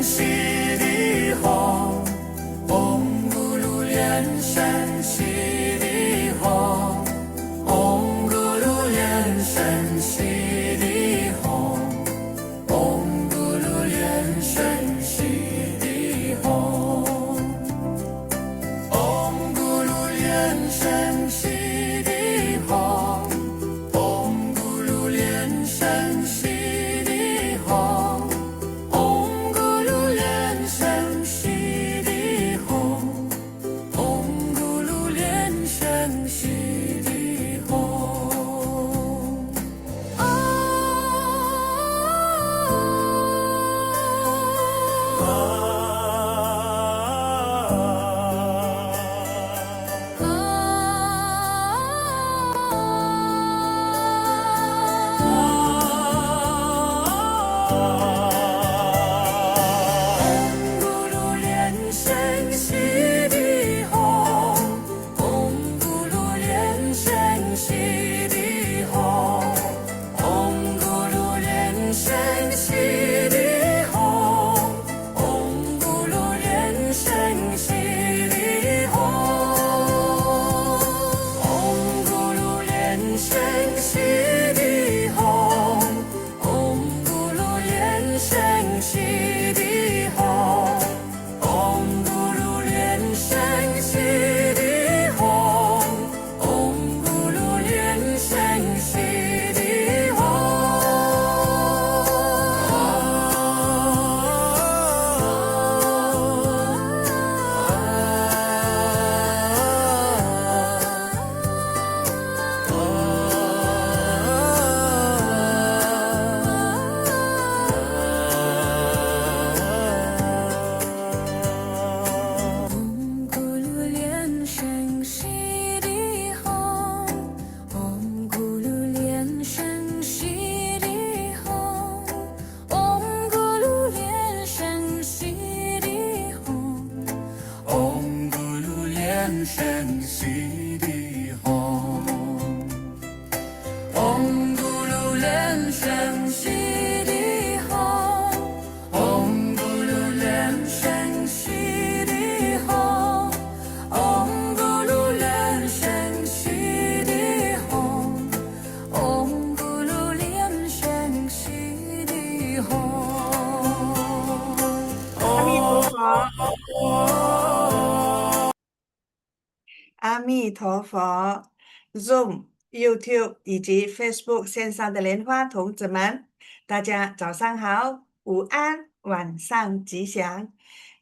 西的红，红咕噜连山西的红，红咕噜连山西的红，红咕噜连山西的红，红咕噜连山西的红，红咕噜连山西的红。红咕噜连山西的红，红咕噜连山西的红。啊红咕噜连山西的红，红咕噜连山西的红，红咕噜连山西的红，红咕噜连山西的红，红咕噜连山西的红，红咕噜连山西的红，红咕噜连山西的红，红咕噜连山西的红。红咕噜连山西的红，红咕噜连山西的红，红咕噜连山西的红，红咕噜连山西的红，红咕噜连山西的红，红咕噜连山西的红，红咕噜连山西的红，红咕噜连山西的红。阿弥陀佛，阿弥陀佛。Zoom、YouTube 以及 Facebook 线上的莲花童子们，大家早上好，午安，晚上吉祥。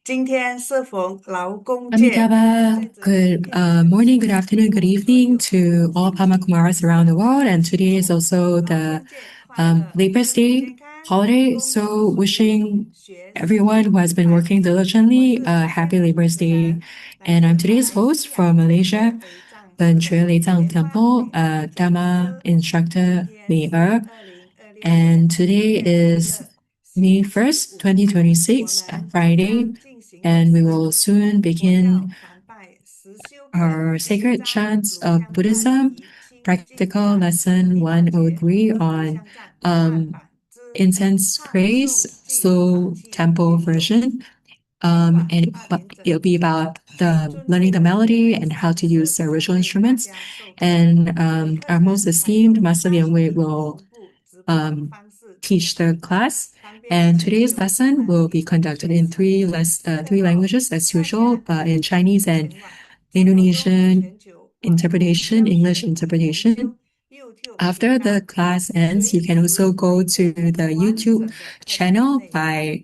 今天适逢劳工节， Amitabha, good morning, good afternoon, good evening to all Padma Kumaras around the world. And today is also the Labor Day holiday. So wishing everyone who has been working diligently a happy Labor Day. And I'm today's host from Malaysia, Ben Chue Lei Zhang Temple, Dharma instructor Mei Er. And today is May 1st, 2026, Friday, and we will soon begin our sacred chants of Buddhism, practical lesson 103 on incense praise, slow tempo version. And it'll be about learning the melody and how to use the original instruments. And our most esteemed Master Lian Wei will teach the class. And today's lesson will be conducted in three languages as usual, in Chinese and Indonesian interpretation, English interpretation. After the class ends, you can also go to the YouTube channel by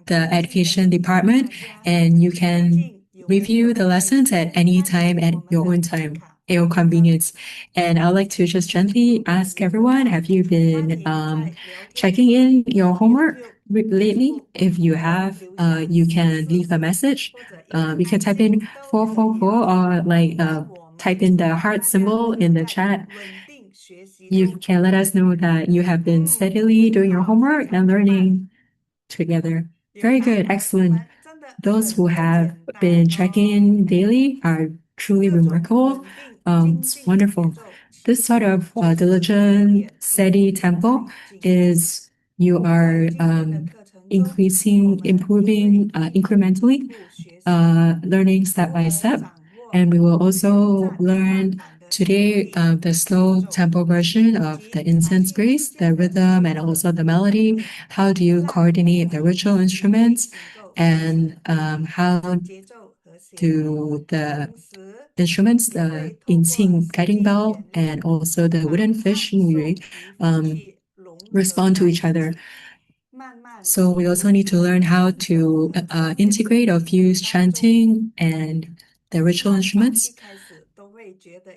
the education department, and you can review the lessons at any time at your own time, at your convenience. And I'd like to just gently ask everyone, have you been checking in your homework lately? If you have, you can leave a message. You can type in 444 or type in the heart symbol in the chat. You can let us know that you have been steadily doing your homework and learning together. Very good, excellent. Those who have been checking in daily are truly remarkable. It's wonderful. This sort of diligent, steady tempo is you are improving incrementally, learning step by step. And we will also learn today the slow tempo version of the incense praise, the rhythm and also the melody. How do you coordinate the ritual instruments, and how do the instruments, the Inqing guiding bell and also the wooden fish um, respond to each other. So we also need to learn how to integrate or fuse chanting and the ritual instruments.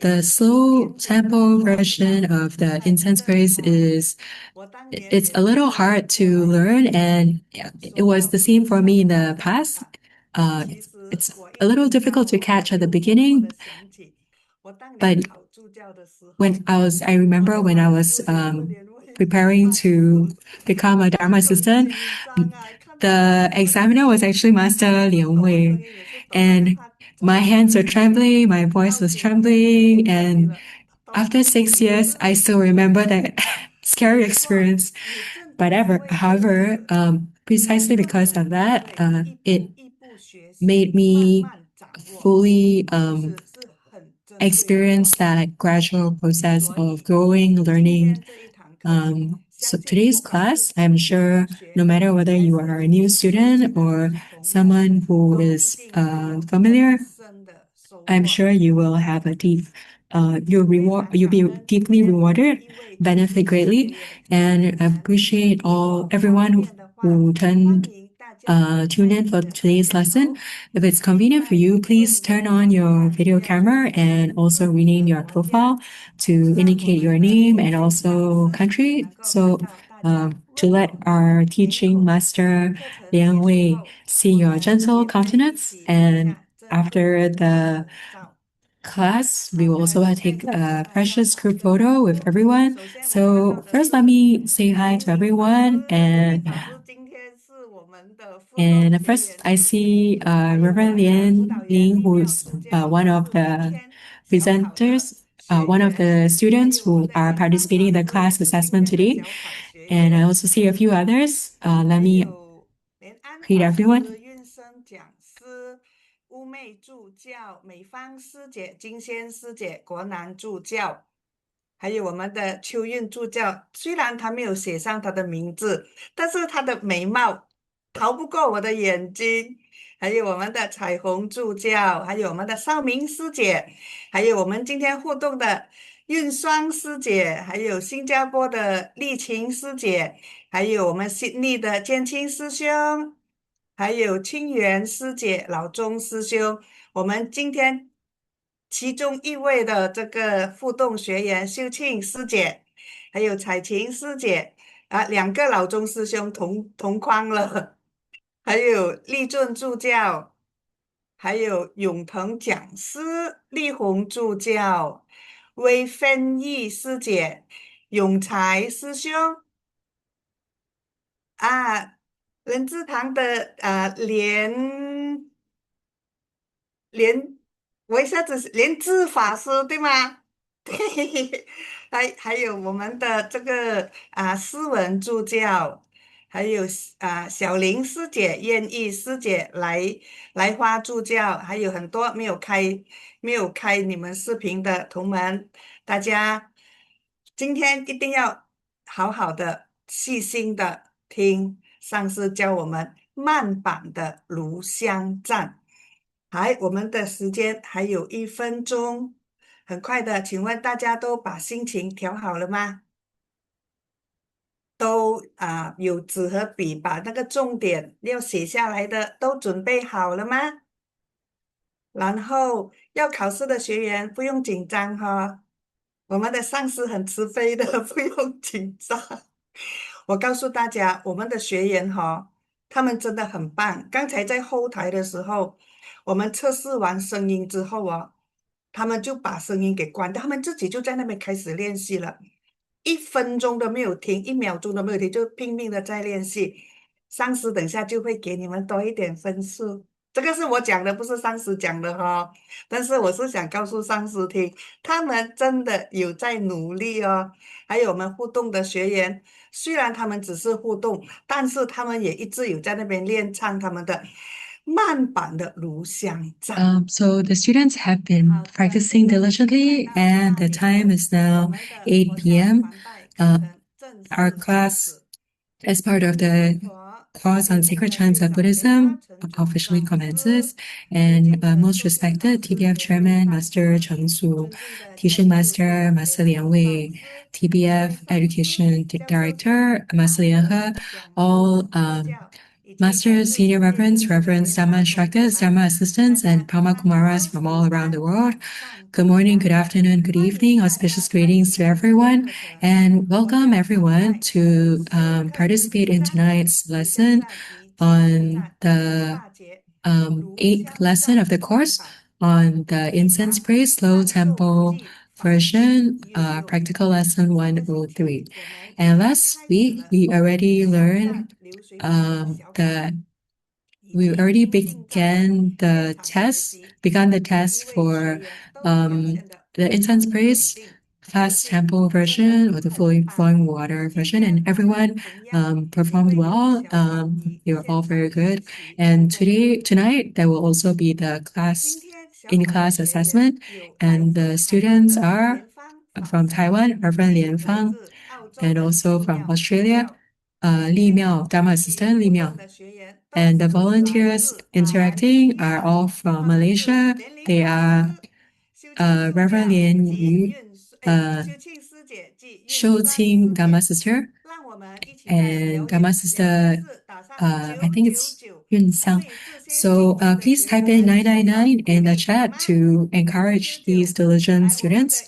The slow tempo version of the incense praise it's a little hard to learn, and it was the same for me in the past. It's a little difficult to catch at the beginning, but I remember when I was preparing to become a Dharma assistant, the examiner was actually Master Liang Wei, and my hands were trembling, my voice was trembling, and after 6 years, I still remember that scary experience. However, precisely because of that, it made me fully experience that gradual process of growing, learning. So today's class, I'm sure no matter whether you are a new student or someone who is familiar, I'm sure you will have a you'll be deeply rewarded, benefit greatly, and I appreciate everyone who tune in for today's lesson. If it's convenient for you, please turn on your video camera and also rename your profile to indicate your name and also country. So to let our teaching master Liang Wei see your gentle countenance, and after the class, we will also take a precious group photo with everyone. So first, let me say hi to everyone, and first I see Reverend Ling, who's one of the presenters, one of the students who are participating in the class assessment today. And I also see a few others. Let me greet everyone. 乌妹助教、美芳师姐、金仙师姐、国南助教，还有我们的秋韵助教。虽然她没有写上她的名字，但是她的美貌逃不过我的眼睛。还有我们的彩虹助教，还有我们的少明师姐，还有我们今天互动的韵双师姐，还有新加坡的丽琴师姐，还有我们悉尼的建清师兄。还有清源师姐、老钟师兄，我们今天其中一位的这个互动学员秀庆师姐，还有彩琴师姐两个老钟师兄同框了，还有立正助教，还有永腾讲师、丽红助教、魏芬义师姐、永才师兄人字堂的莲，我一下子莲智法师对吗？对，还有我们的这个诗文助教，还有小林师姐、燕艺师姐、来花助教，还有很多没有开你们视频的同门，大家今天一定要好好的、细心的听上师教我们慢板的炉香赞。我们的时间还有1分钟，很快的，请问大家都把心情调好了吗？都有纸和笔，把那个重点要写下来的都准备好了吗？然后要考试的学员不用紧张哈，我们的上司很慈悲的，不用紧张。我告诉大家，我们的学员他们真的很棒。刚才在后台的时候，我们测试完声音之后他们就把声音给关掉，他们自己就在那边开始练习了，1分钟都没有停，1秒钟都没有停，就拼命的在练习。上司等下就会给你们多一点分数。这个是我讲的，不是上司讲的哈。但是我是想告诉上司听，他们真的有在努力哦。还有我们互动的学员，虽然他们只是互动，但是他们也一直有在那边练唱他们的慢板的炉香赞。So the students have been practicing diligently, and the time is now 8 p.m. Our class, as part of the course on sacred chants of Buddhism, officially commences, and most respected TBF Chairman, Master Cheng Su, Teaching Master, Master Lian Wei, TBF Education Director, Master Lian He, all Masters, Senior Reverends, Reverends, Dharma Instructors, Dharma Assistants, and Brahma Kumaras from all around the world. Good morning, good afternoon, good evening. Auspicious greetings to everyone, and welcome everyone to participate in tonight's lesson on the eighth lesson of the course on the incense praise slow tempo version, practical lesson 103. And last week we already learned we already began the test for the incense praise fast tempo version or the flowing water version, and everyone performed well. They were all very good. And tonight, there will also be the in-class assessment, and the students are from Taiwan, Reverend Lian Fang, and also from Australia, Li Miao, Dharma Assistant Li Miao. And the volunteers interacting are all from Malaysia. They are Reverend Lian Yu, Shouqing Dharma Sister, and Dharma Sister, I think it's Yun Sang. So please type in 999 in the chat to encourage these diligent students.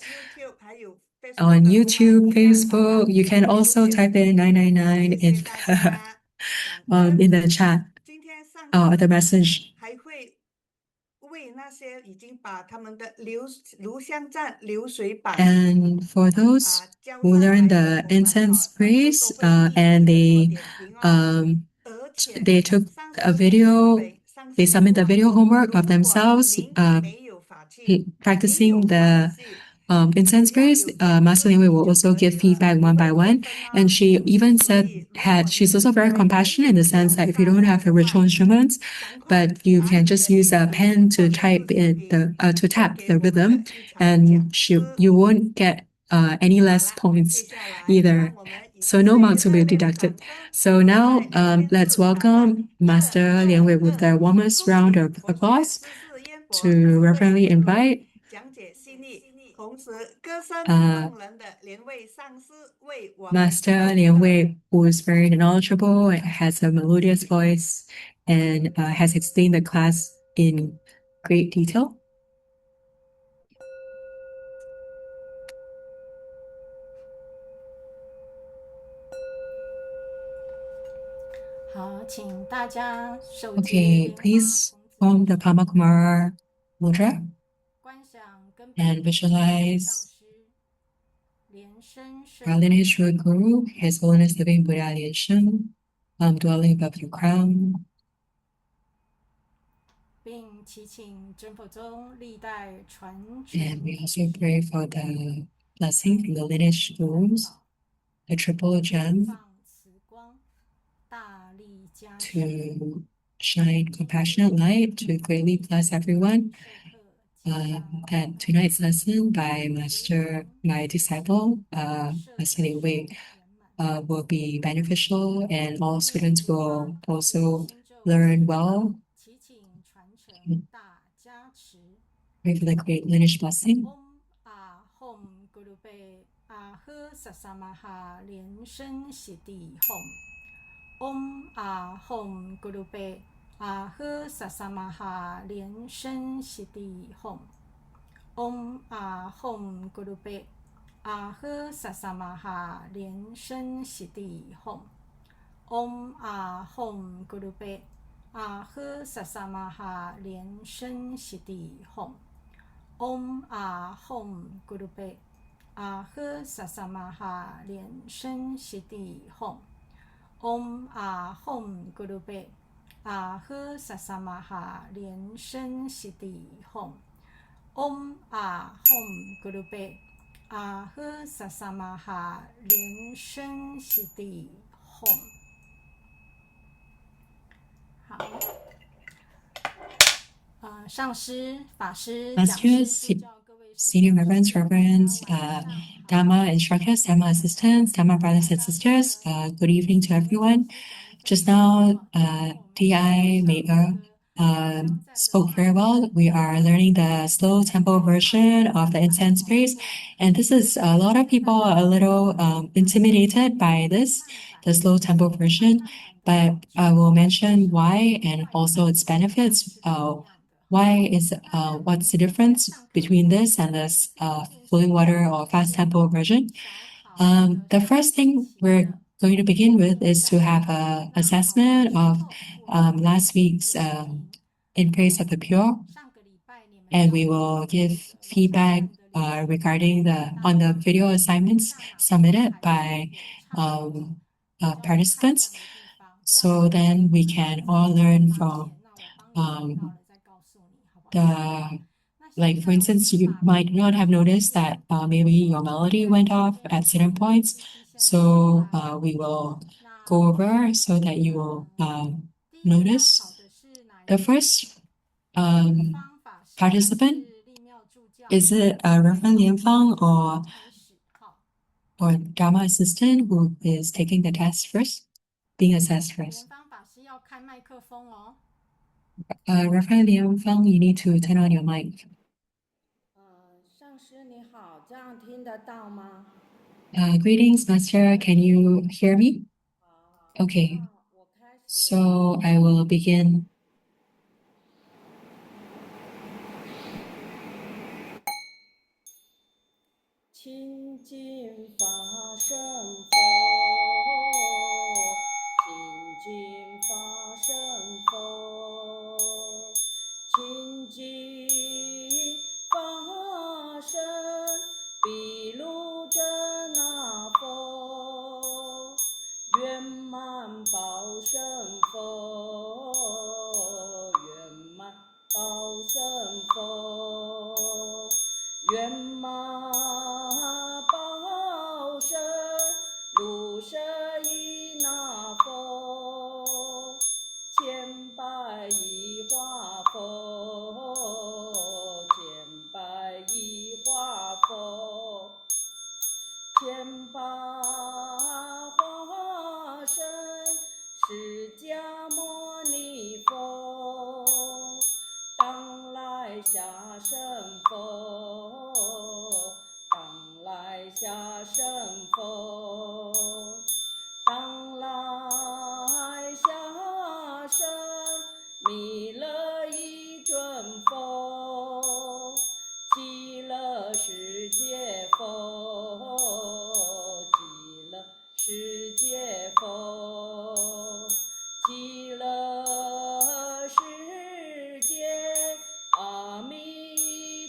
On YouTube, Facebook, you can also type in 999 in the chat. The message. And for those who learn the incense praise, and they took a video, they submit the video homework of themselves, practicing the incense praise, Master Lin will also give feedback one by one. And she even she's also very compassionate in the sense that if you don't have the ritual instruments, but you can just use a pen to type to tap the rhythm, and you won't get any less points either. So no marks will be deducted. So now let's welcome Master Lian Wei with the warmest round of applause to reverently invite Master Lian Wei, who is very knowledgeable and has a melodious voice and has explained the class in great detail. Okay, please form the Pama Kumara mudra and visualize our lineage Guru, His Holiness Living Buddha Lian Sheng, dwelling above your crown. And we also pray for the blessing from the lineage gurus, the triple gem, to shine compassionate light to greatly bless everyone. That tonight's lesson by my disciple, Master Liu Wei, will be beneficial, and all students will also learn well. Pray for the great lineage blessing. Om Ahom Guru Pe Ahu Sasamaha Lian Shen Shiti Hom. Om Ahom Guru Pe Ahu Sasamaha Lian Shen Shiti Hom. Om Ahom Guru Pe Ahu Sasamaha Lian Shen Shiti Hom. Om Ahom Guru Pe Ahu Sasamaha Lian Shen Shiti Hom. Om Ahom Guru Pe 阿呵萨萨玛哈连声悉地吽。Om 阿吽咕噜贝，阿呵萨萨玛哈连声悉地吽。好，上师、法师、讲师 Masters, 就叫各位师 Senior 兄 Reverends, 大家 Reverends, 晚上好。 Dharma instructors, Dharma assistants, Dharma brothers and sisters, good evening to everyone. Just now, DI Mayor spoke very well. We are learning the slow tempo version of the incense praise, and this is a lot of people are a little intimidated by this, the slow tempo version, but I will mention why and also its benefits. What's the difference between this and this flowing water or fast tempo version? The first thing we're going to begin with is to have an assessment of last week's In Praise of the Pure, and we will give feedback regarding on the video assignments submitted by participants. So then we can all learn from like for instance, you might not have noticed that maybe your melody went off at certain points. So we will go over so that you will notice. The first participant, is it Reverend Lian Fang or Dharma assistant who is taking the test first, being assessed first? Reverend Lian Fang, you need to turn on your mic. 上师你好，这样听得到吗？ Greetings, Master. Can you hear me? Okay, 那我开始。 so I will begin. 清净法身佛，清净法身佛，清净法身毗卢遮那佛，圆满报身佛，圆满报身佛，圆满报身卢舍依那佛，千百亿华佛，千百亿华佛，千百华身释迦牟尼佛，当来下生佛，当来下生佛，当来下生弥勒一尊佛，极乐世界佛，极乐世界佛，极乐世界阿弥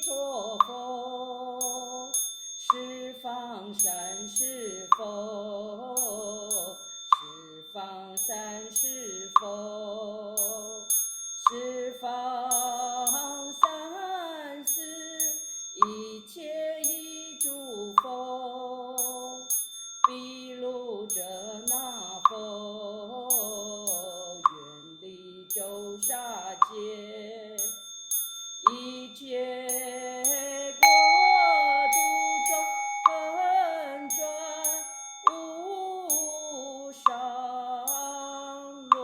陀佛，十方三世佛，十方三世佛，十方三世一切一诸佛，毗卢遮那佛，愿离周沙界，一切国度中恒转无上轮。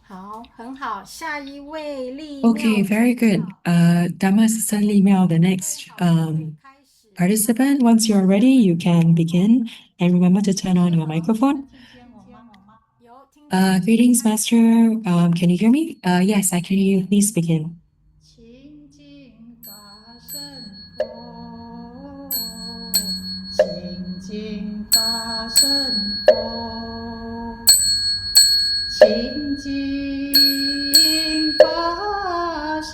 好，很好。下一位丽 Okay, 妙 very good. Dharma assistant Li Miao, the next participant. Once you're ready, you can begin. And remember to turn on your microphone. 有听 Greetings, Master. Can you hear me? Yes, I can hear you. Please begin. 清净法身佛，清净法身佛，清净法身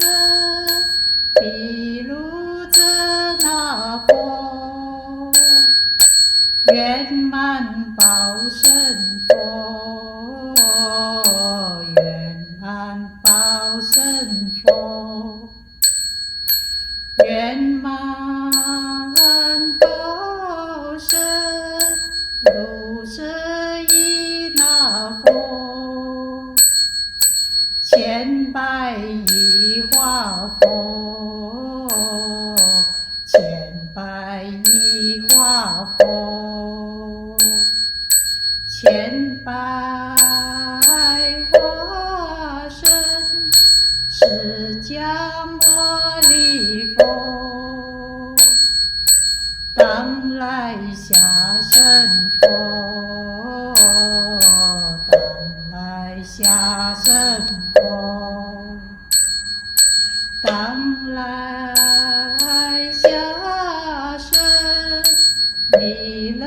圆满报身佛，圆满报身佛，圆满报身如是依那佛，千百亿华佛，千百亿华佛，千百化身，释迦牟尼佛，当来下生佛，当来下生佛，当来下生弥勒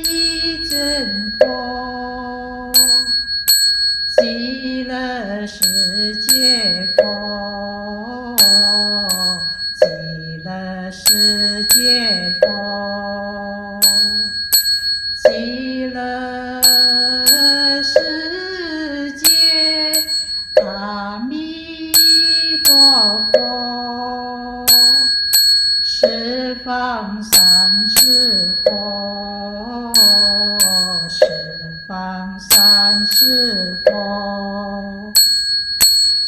一真佛，极乐世界佛，极乐世界佛，极乐世界阿弥陀佛，十方三世佛，十方三世佛，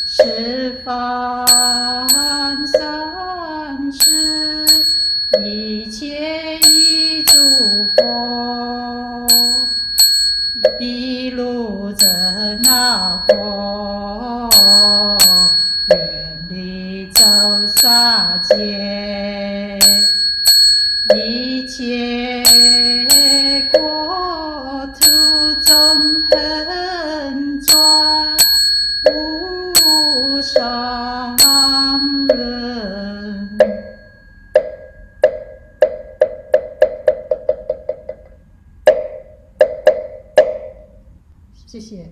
十方三世一切一诸佛，毗卢遮那佛，愿离周沙界，一切国土众恒转，无上人。谢谢。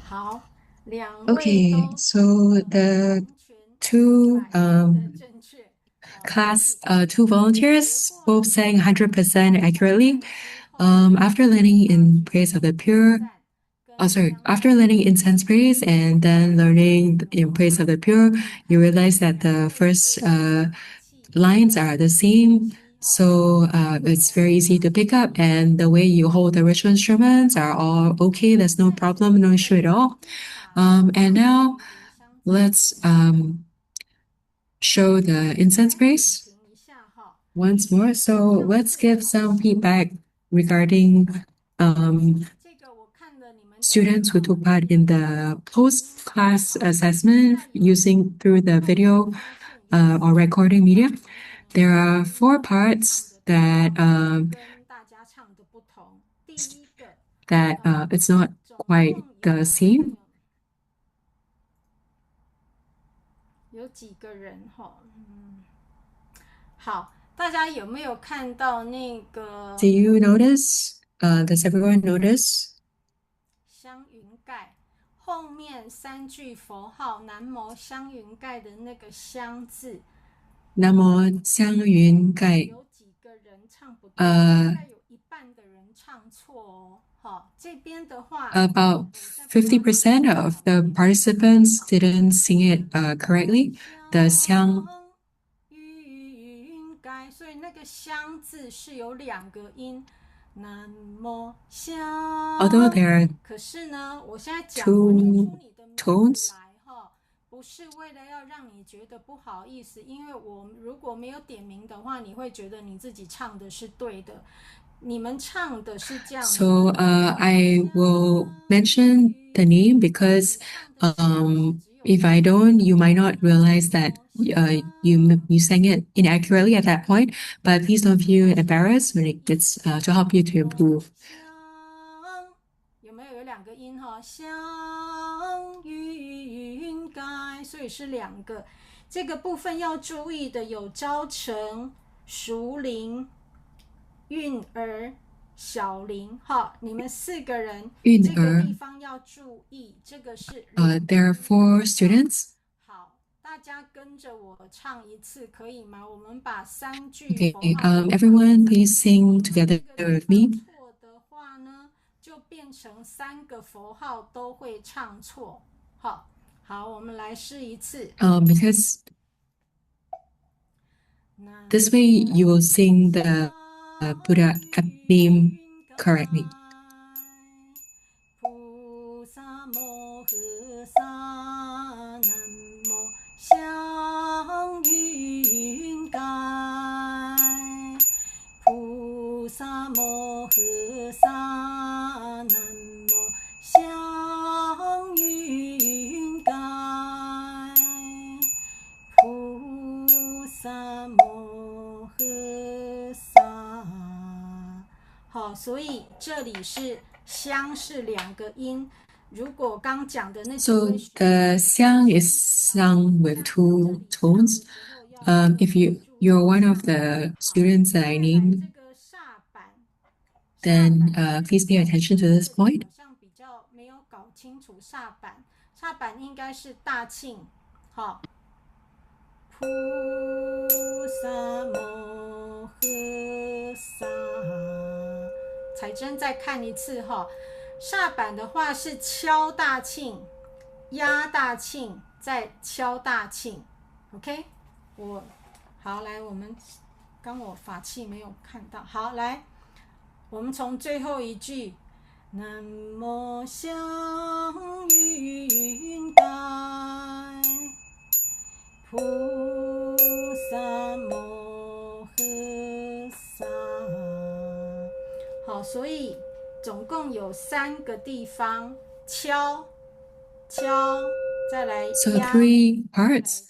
好，两位 Okay, 都 so the 完全 two 百分的正确。two volunteers both sang 100% accurately. After learning in praise of the pure, after learning incense praise and then learning in praise of the pure, you realize that the first lines are the same. So it's very easy to pick up, and the way you hold the ritual instruments are all okay. There's no problem, no issue at all. And now let's show the incense praise once more. So let's give some feedback regarding students who took part in the post-class assessment using through the video or recording media. There are 4 parts that it's not quite the same. 有几个人哈，好，大家有没有看到那个 Do you notice? Does everyone notice? 香云盖后面3句佛号南无香云盖的那个香字， Namo 香云盖。有几个人唱不对？大概有一半的人唱错哦。好，这边的话 About 50% of the participants didn't sing it correctly. The 香云盖，所以那个香字是有2个音。南无香， although there are 可是呢，我现在讲 two 我念出你的名字 tones 来哈，不是为了要让你觉得不好意思，因为我如果没有点名的话，你会觉得你自己唱的是对的。你们唱的是这样。So I will mention the name because if I don't, you might not realize that you sang it inaccurately at that point. But please don't feel embarrassed when it gets to help you to improve. 有没有2个音哈？香云盖，所以是2个。这个部分要注意的有招成、熟龄、韵儿、小林哈，你们4个人，这个地方要注意，这个是there are 4 students. 好，大家跟着我唱一次可以吗？我们把3句 Okay, 佛号都唱一次。 everyone, please sing together 如果 with 这个 me. 地方错的话呢，就变成3个佛号都会唱错。好，我们来试一次。Because this way you will sing the Buddha name correctly. 菩萨摩诃萨，南无香云盖。菩萨摩诃萨，南无香云盖。菩萨摩诃萨。好，所以这里是香是2个音。如果刚讲的那几 So 位学 the 香 is sung with 2 tones. If you're one of the students that I 这 named, 个煞板， then please pay attention to this point. 好像比较没有搞清楚煞板应该是大庆。好，菩萨摩诃萨。彩珍再看一次哈，煞板的话是敲大庆、压大庆，再敲大庆。OK， 好来，我们刚我法器没有看到，好来，我们从最后一句，南无香云盖，菩萨摩诃萨。好，所以总共有3个地方，敲，再来压， So 3 parts.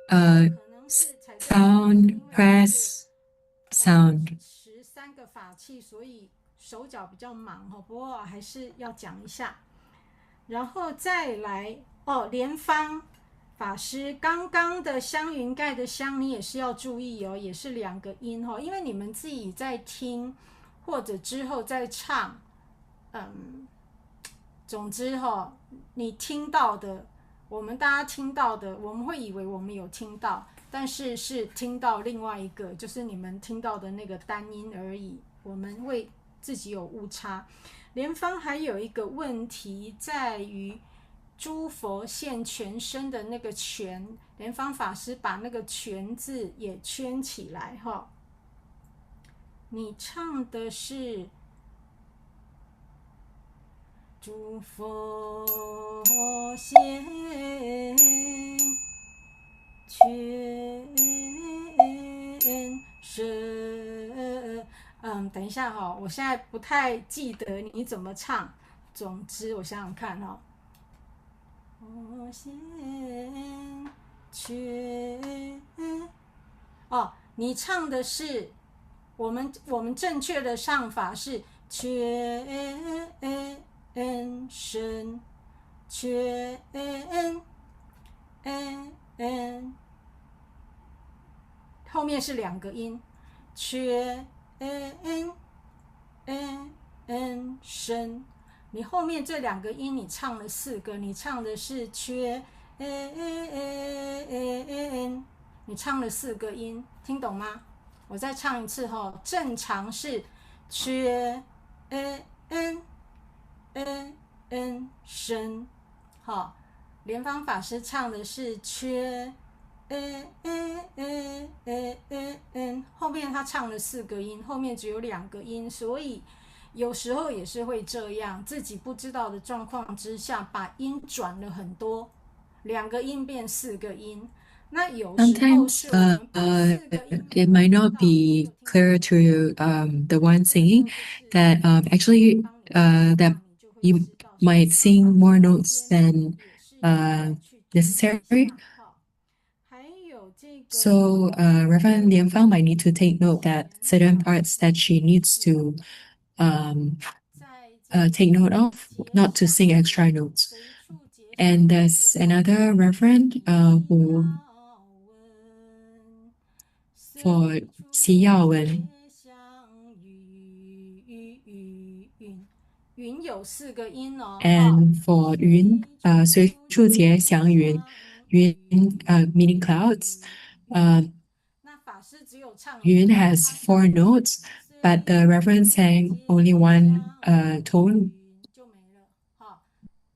可能是彩珍 Sound, press, sound. 13个法器，所以手脚比较忙不过还是要讲一下。然后再来莲芳法师刚刚的香云盖的香，你也是要注意也是2个音因为你们自己在听或者之后再唱，总之你听到的，我们大家听到的，我们会以为我们有听到，但是是听到另外一个，就是你们听到的那个单音而已，我们会自己有误差。莲芳还有一个问题在于诸佛现全身的那个全，莲芳法师把那个全字也圈起来你唱的是诸佛现全身，等一下我现在不太记得你怎么唱。总之我想想看现全你唱的是我们正确的唱法是全身，全后面是2个音，全身。你后面这2个音你唱了4个，你唱的是全，你唱了4个音，听懂吗？我再唱一次正常是全身。莲芳法师唱的是全后面他唱了4个音，后面只有2个音，所以有时候也是会这样，自己不知道的状况之下，把音转了很多，2个音变4个音。那有时候是我们把4个音 it might not be clear to the one singing that actually that you might sing more notes than necessary. So Reverend Lian Fang might need to take note that certain parts that she needs to take note of, not to sing extra notes. And there's another reverend who for Xi Yao Wen. 云有4个音And for Yun, 随处结祥云, Yun, meaning clouds. 那法师只有唱 Yun has 4 notes, but the reverend sang only one tone. 就没了。好，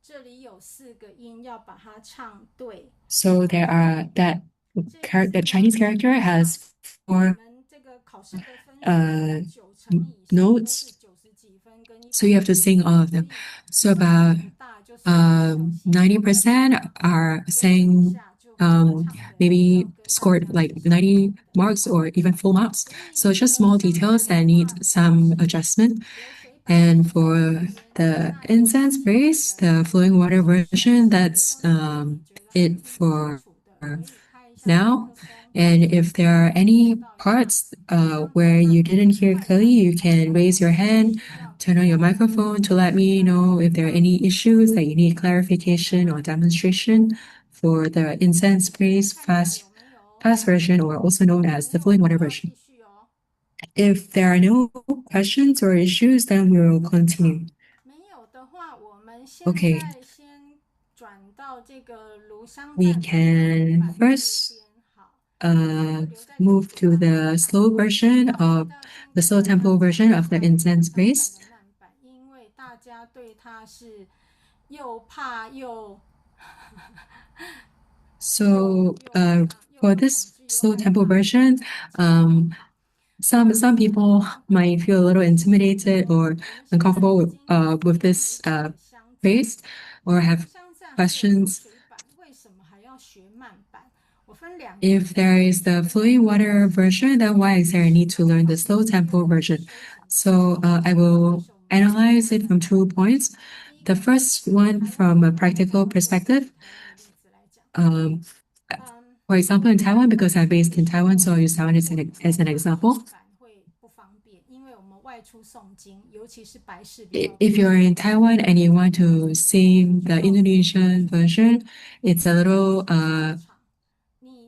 这里有4个音要把它唱对。 So there are the Chinese character has 我 4 们这个考试的分数9成以上都是 notes, 90几分跟 so you have to sing all of them. So about 90% are saying maybe scored like 90 marks or even full marks. So it's just small details that need some adjustment. And for the incense praise, the flowing water version, that's it for now. And if there are any parts where you didn't hear clearly, you can raise your hand, turn on your microphone to let me know if there are any issues that you need clarification or demonstration for the incense praise fast version, or also known as the flowing water version. If there are no questions or issues, then we will continue. 没有的话，我们现 Okay. 在先转到这个炉香 We 赞 can 这 first 边。好， move to the slow version of the slow tempo version of the incense praise. 因为大家对它是又怕又 So for this slow tempo version, some people might feel a little intimidated or uncomfortable with this praise or have questions. 为什么还要学慢板？我分两个。 If there is the flowing water version, then why is there a need to learn the slow tempo version? So I will analyze it from 2 points. The first one from a practical perspective. For example, in Taiwan, because I'm based in Taiwan, so I'll use Taiwan as an example. If you're in Taiwan and you want to sing the Indonesian version, it's a little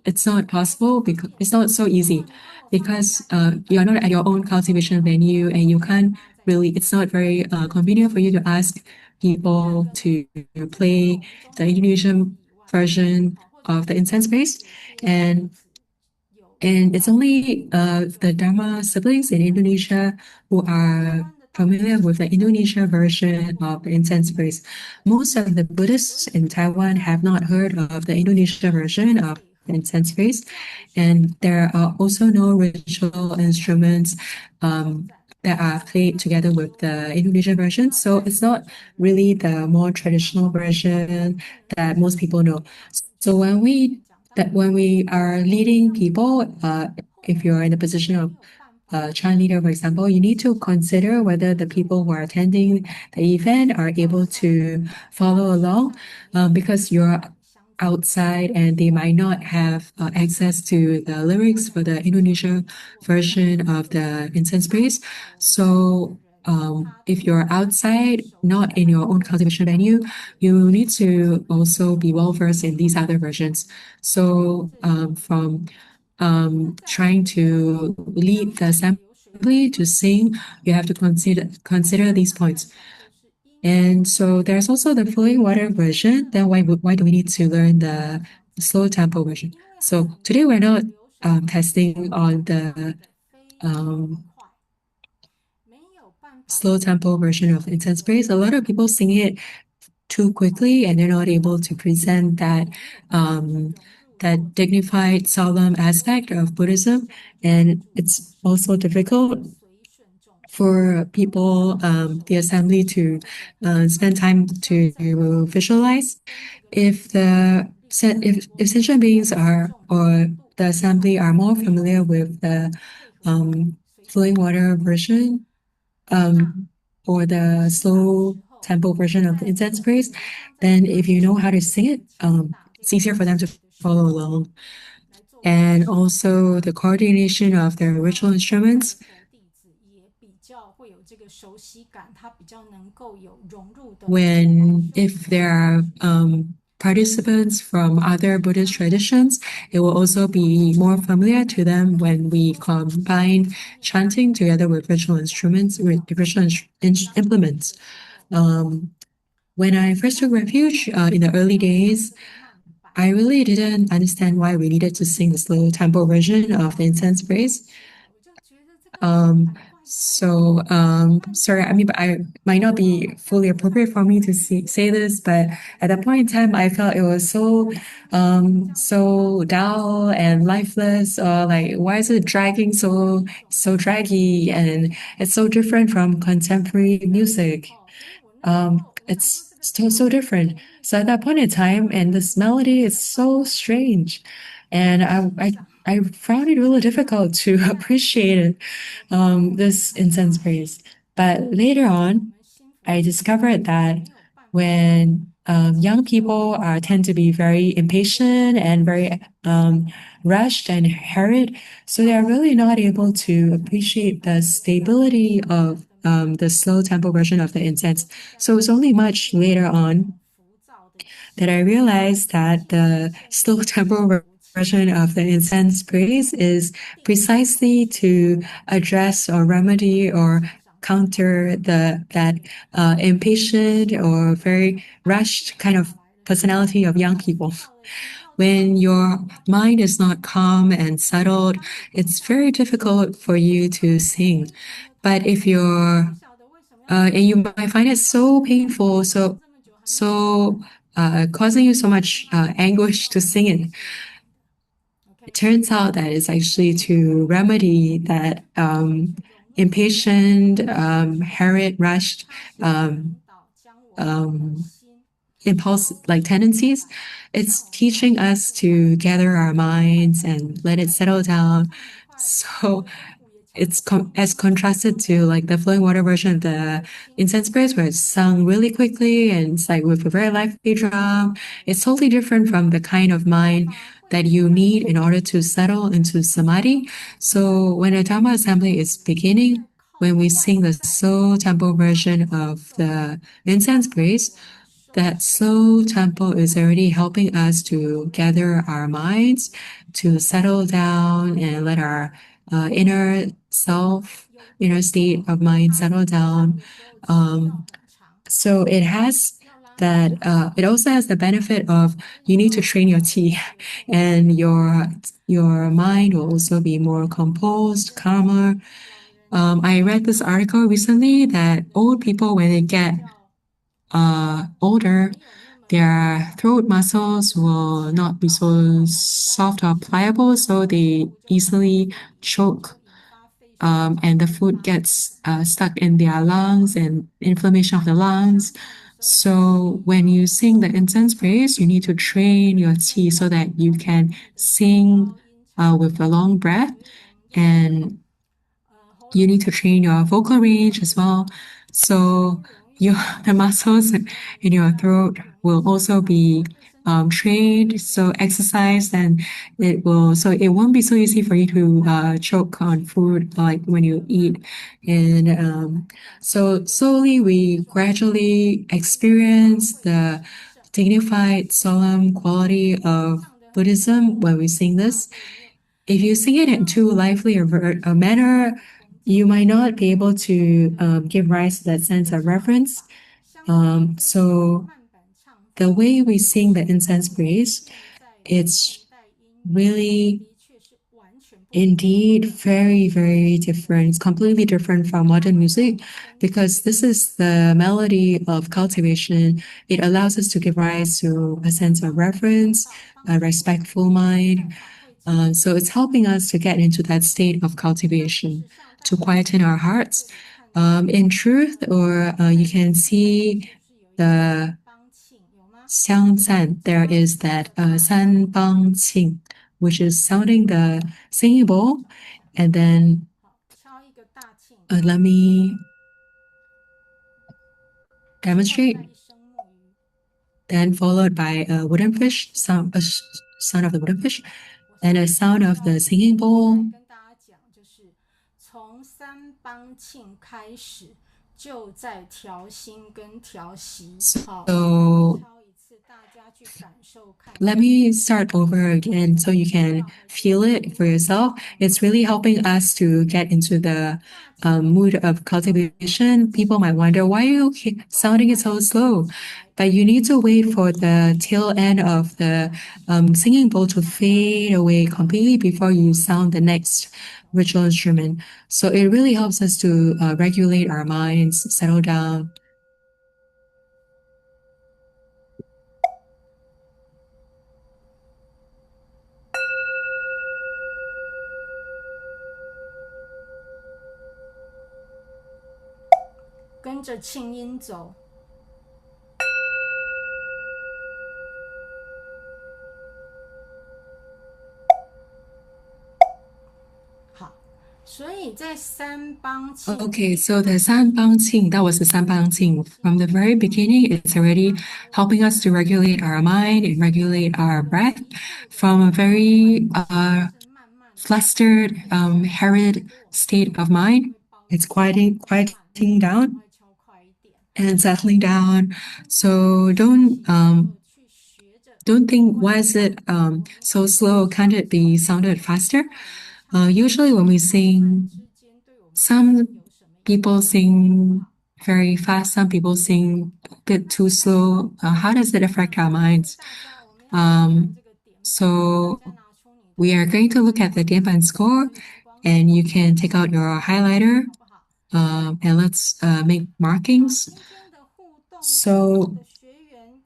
it's not possible because it's not so easy because you're not at your own cultivation venue and you can't really, it's not very convenient for you to ask people to play the Indonesian version of the incense praise. And it's only the Dharma siblings in Indonesia who are familiar with the Indonesia version of the incense praise. Most of the Buddhists in Taiwan have not heard of the Indonesia version of the incense praise. And there are also no ritual instruments that are played together with the Indonesian version. So it's not really the more traditional version that most people know. So when we are leading people, if you're in the position of Chan leader, for example, you need to consider whether the people who are attending the event are able to follow along, because you're outside and they might not have access to the lyrics for the Indonesia version of the incense praise. So if you're outside, not in your own cultivation venue, you need to also be well versed in these other versions. So from trying to lead the assembly to sing, you have to consider these points. And so there's also the flowing water version. Then why do we need to learn the slow tempo version? So today we're not testing on the slow tempo version of incense praise. A lot of people sing it too quickly and they're not able to present that that dignified, solemn aspect of Buddhism. And it's also difficult for people, the assembly, to spend time to visualize. If sentient beings or the assembly are more familiar with the flowing water version, or the slow tempo version of the incense praise, then if you know how to sing it, it's easier for them to follow along. And also the coordination of the ritual instruments. If there are participants from other Buddhist traditions, it will also be more familiar to them when we combine chanting together with ritual instruments, implements. When I first took refuge in the early days, I really didn't understand why we needed to sing the slow tempo version of the incense praise. Sorry, I mean, but I might not be fully appropriate for me to say this, but at that point in time, I felt it was so dull and lifeless, or like, why is it dragging so draggy, and it's so different from contemporary music. It's so different. So at that point in time, and this melody is so strange, and I found it really difficult to appreciate it, this incense praise. But later on, I discovered that when young people tend to be very impatient and very rushed and hurried, so they are really not able to appreciate the stability of the slow tempo version of the incense. So it's only much later on that I realized that the slow tempo version of the incense praise is precisely to address or remedy or counter that impatient or very rushed kind of personality of young people. When your mind is not calm and settled, it's very difficult for you to sing. But if and you might find it so painful, causing you so much anguish to sing it. It turns out that it's actually to remedy that impatient, hurried, rushed impulse like tendencies. It's teaching us to gather our minds and let it settle down. So it's as contrasted to like the flowing water version of the incense praise, where it's sung really quickly and it's like with a very lively drum. It's totally different from the kind of mind that you need in order to settle into samadhi. So when a Dharma assembly is beginning, when we sing the slow tempo version of the incense praise, that slow tempo is already helping us to gather our minds, to settle down and let our inner self, inner state of mind settle down. So it has it also has the benefit of you need to train your qi, and your mind will also be more composed, calmer. I read this article recently that old people, when they get older, their throat muscles will not be so soft or pliable, so they easily choke, and the food gets stuck in their lungs and inflammation of the lungs. So when you sing the incense praise, you need to train your qi so that you can sing with a long breath, and you need to train your vocal range as well. So the muscles in your throat will also be trained, so exercised, and it won't be so easy for you to choke on food like when you eat. And so slowly we gradually experience the dignified, solemn quality of Buddhism when we sing this. If you sing it in too lively a manner, you might not be able to give rise to that sense of reverence. So the way we sing the incense praise, it's really indeed very, very different. It's completely different from modern music, because this is the melody of cultivation. It allows us to give rise to a sense of reverence, a respectful mind. So it's helping us to get into that state of cultivation, to quieten our hearts. In truth, or you can see the xiangzan, there is that san bang qing, which is sounding the singing bowl, and then let me demonstrate. Then followed by a wooden fish, sound of the wooden fish, and a sound of the singing bowl. So let me start over again so you can feel it for yourself. It's really helping us to get into the mood of cultivation. People might wonder, why are you sounding it so slow? But you need to wait for the tail end of the singing bowl to fade away completely before you sound the next ritual instrument. So it really helps us to regulate our minds, settle down.跟着庆音走。好，所以在三帮庆。Okay, so the Sanbang Qing, that was the Sanbang Qing. From the very beginning, it's already helping us to regulate our mind and regulate our breath from a very flustered, harried state of mind. It's quieting down and settling down. So don't think, why is it so slow? Can't it be sounded faster? Usually when we sing, some people sing very fast, some people sing a bit too slow. How does it affect our minds? So we are going to look at the Dianban score, and you can take out your highlighter, and let's make markings. So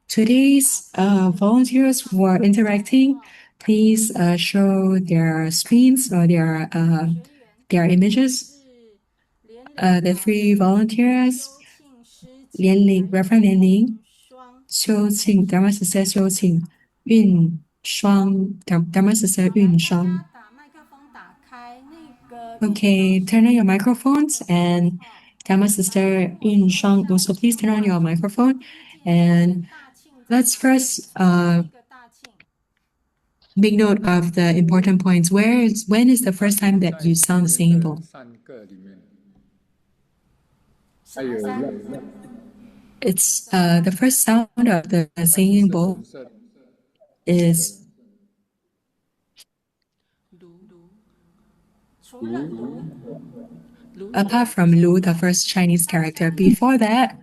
today's volunteers who are interacting, please show their screens or their images. The three volunteers, 年龄 reference 年龄 修庆 Dharma sister 修庆 运双 Dharma sister 运双 Okay, turn on your microphones, and Dharma sister Yun Shang, also please turn on your microphone. And let's first make note of the important points. When is the first time that you sound the singing bowl? It's the first sound of the singing bowl is apart from Lu, the first Chinese character. Before that,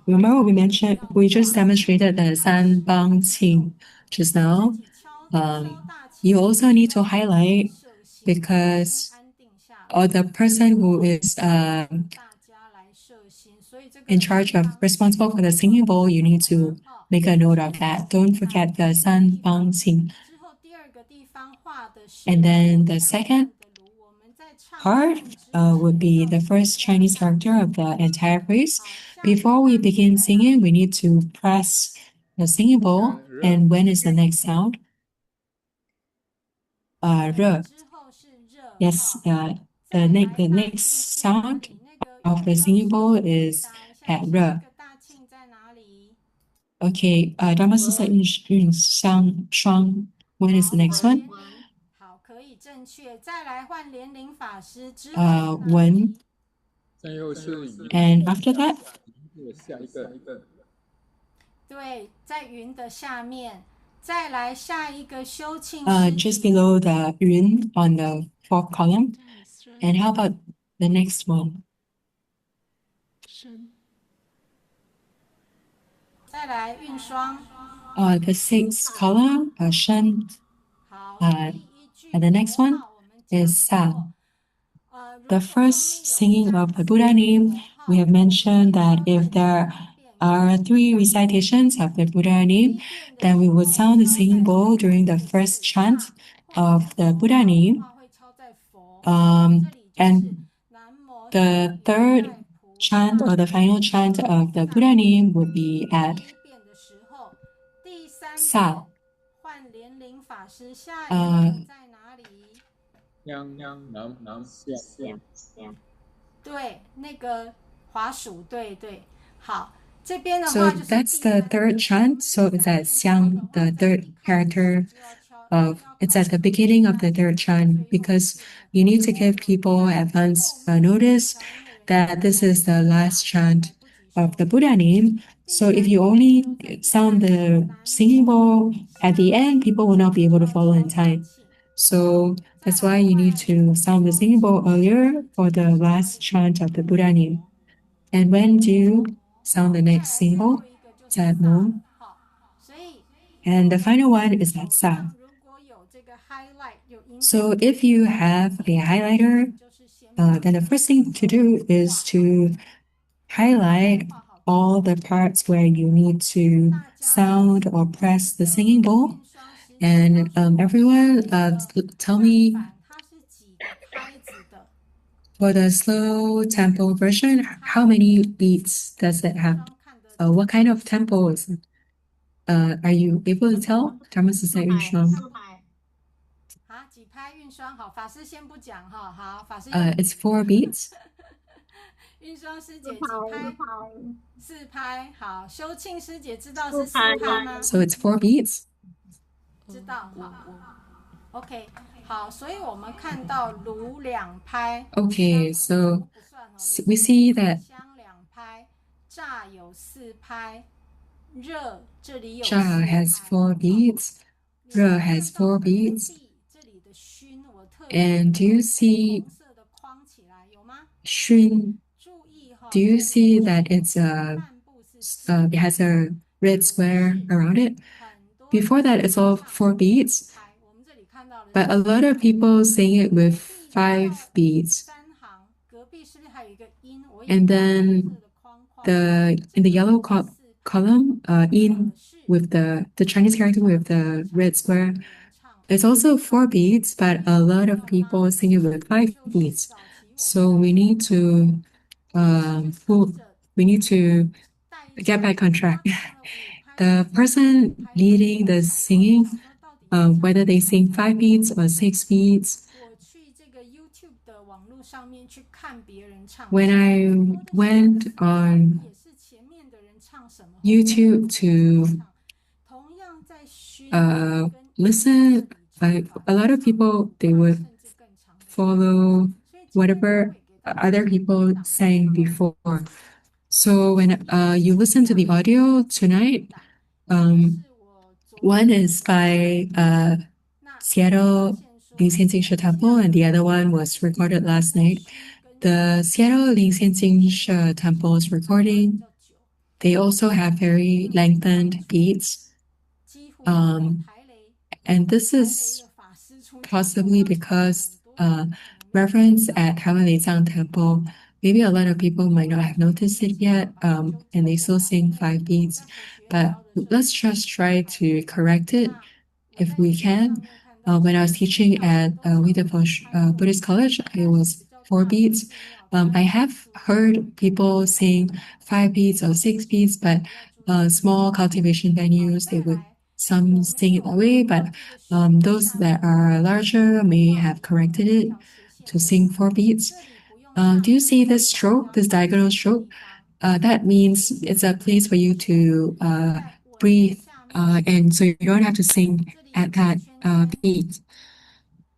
remember we mentioned, we just demonstrated the San Bang Qing just now. You also need to highlight, because or the person who is in charge of responsible for the singing bowl, you need to make a note of that. Don't forget the San Bang Qing. And then the second part would be the first Chinese character of the entire phrase. Before we begin singing, we need to press the singing bowl. And when is the next sound? Re. Yes, the next sound of the singing bowl is at re. Okay, Dharma sister Yun Shang Shuang. When is the next one? 好，可以正确。再来换莲龄法师之后。Wen. And after that? 对，在云的下面。再来下一个修庆。Just below the Yun on the fourth column. And how about the next one? 再来运双。The sixth column, Shen. And the next one is Sa. The first singing of the Buddha name, we have mentioned that if there are 3 recitations of the Buddha name, then we would sound the singing bowl during the first chant of the Buddha name. And the third chant or the final chant of the Buddha name would be at Sa. 对，那个滑鼠，对对，好，这边的话 So that's the third chant. So it's at Xiang, the third character of. It's at the beginning of the third chant, because you need to give people advance notice that this is the last chant of the Buddha name. So if you only sound the singing bowl at the end, people will not be able to follow in time. So that's why you need to sound the singing bowl earlier for the last chant of the Buddha name. And when do you sound the next singing bowl? It's at noon. 好，所以 And the final one is at sa. 如果有这个 highlight 有影响， So if you have a highlighter, 就是先 then the first thing to do is to highlight all the parts where you need to sound or press the singing bowl. 印刷时 And everyone, tell me 它是几个拍子的？ for the slow tempo version, how many beats does it have? 看得 What kind of tempo is it? Are you able to tell? 他们是在运双。啊，几拍运双好，法师先不讲哈，好，法师 It's 4 beats. 运双师姐几拍？四拍，好，修庆师姐知道是四拍吗？ So it's 4 beats. 知道，好，OK， 好，所以我们看到炉两拍 Okay, so 不算哦， we see that 香两拍，炸有四拍，热这里有 Sha has 4 beats, Re has 4 beats. 这里的熏我特别 And do you see 红色的框起来有吗？ Shun? 注意哈， Do you see that it's 半部是 it has a red square around it? 很多 Before that, it's all 4 beats, 拍，我们这里看到的 but a lot of people sing it with 5 beats. 三行，隔壁是不是还有一个音？我 And then 色的框框 in the yellow column, in with the Chinese character with the red square, 唱 it's also 4 beats, but a lot of people sing it with 5 beats. So we need to get back on track. The person leading the singing, whether they sing 5 beats or 6 beats, 我去这个 YouTube 的网络上面去看别人唱， when I went on 也是前面的人唱什么 YouTube to 同样在熏 listen, a lot of people, they would 甚至更长， follow whatever other people sang before. So when you listen to the audio tonight, 是我昨 one is by Seattle 灵仙精舍 Temple, and the other one was recorded last night. The Seattle 灵仙精舍 Temple's recording, 较久， they also have very lengthened beats, 几乎 Um, 排雷 and this 雷 is 的法师出 possibly because reference at Hamalezang Temple, maybe a lot of people might not have noticed it yet, and they still sing 5 beats. But let's just try to correct it if we can. When I was teaching at Buddhist College, it was 4 beats. I have heard people sing 5 beats or 6 beats, but small cultivation venues, they would some sing it that way, but those that are larger may have corrected it to sing 4 beats. Do you see this stroke, this diagonal stroke? That means it's a place for you to breathe, and so you don't have to sing at that beat.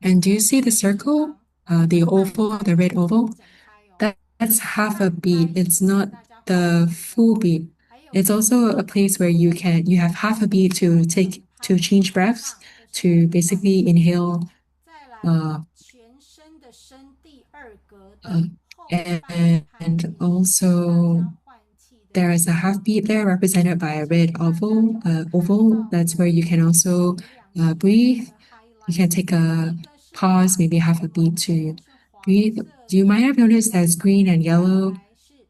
And do you see the circle, the oval, the red oval? That's half a beat. It's not the full beat. It's also a place where you have half a beat to change breaths, to basically inhale, 再来全身的身第二格的后半拍 and also 换气的 there is a half beat there represented by a red oval. That's where you can also breathe. You can take a pause, maybe half a beat to breathe. You might have noticed there's green and yellow.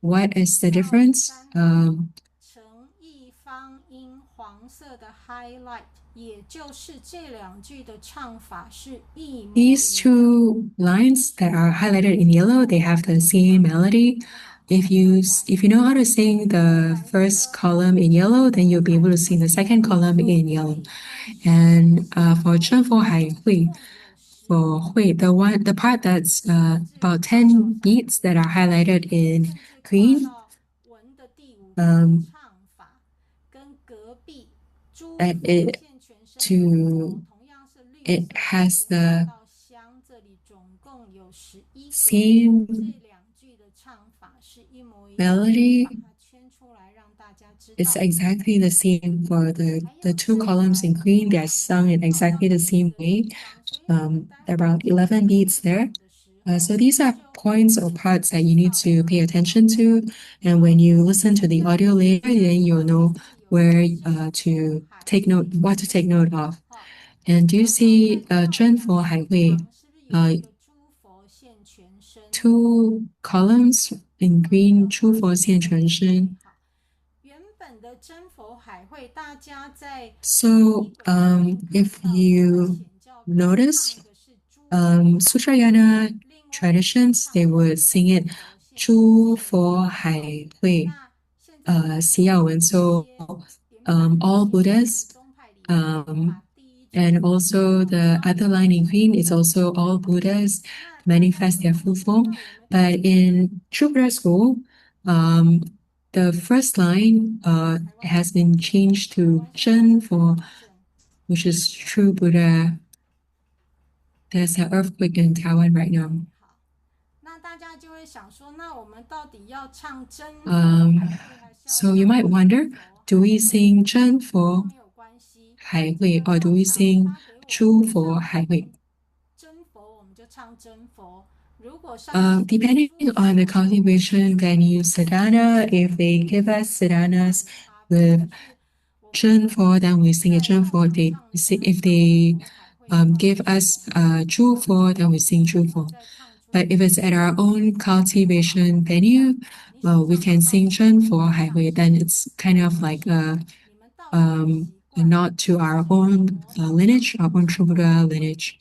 What is the difference? 成一方音黄色的 highlight， 也就是这两句的唱法是一模一 These 样。 two lines that are highlighted in yellow, they have the same melody. If you know how to sing the first column in yellow, then you'll be able to sing the second column in yellow. And for 正佛海会, for Hui, the part that's about 10 beats that are highlighted in green, 文的第五唱法跟隔壁诸 that it 线全身 to 同样是绿 it has the 到香这里总共有11个， same 这两句的唱法 melody is exactly the same for the two columns in green. They are sung in exactly the same way. Around 11 beats there. So these are points or parts that you need to pay attention to. And when you listen to the audio later, then you'll know where to take note, what to take note of. And do you see 真佛海会 two columns in green 出佛现全身? So if you notice, Sutrayana traditions, they would sing it 诸佛海会 Siyawen. So all Buddhas, and also the other line in green is also all Buddhas manifest their full form. But in True Buddha school, the first line has been changed to 真佛, which is true Buddha. There's an earthquake in Taiwan right now. So you might wonder, do we sing 真佛海会 or do we sing 诸佛海会? Depending on the cultivation venue sadhana, if they give us sadhanas with 真佛, then we sing it 真佛. If they give us 诸佛, then we sing 诸佛. But if it's at our own cultivation venue, we can sing 真佛海会. Then it's kind of like a nod to our own lineage, our own True Buddha lineage.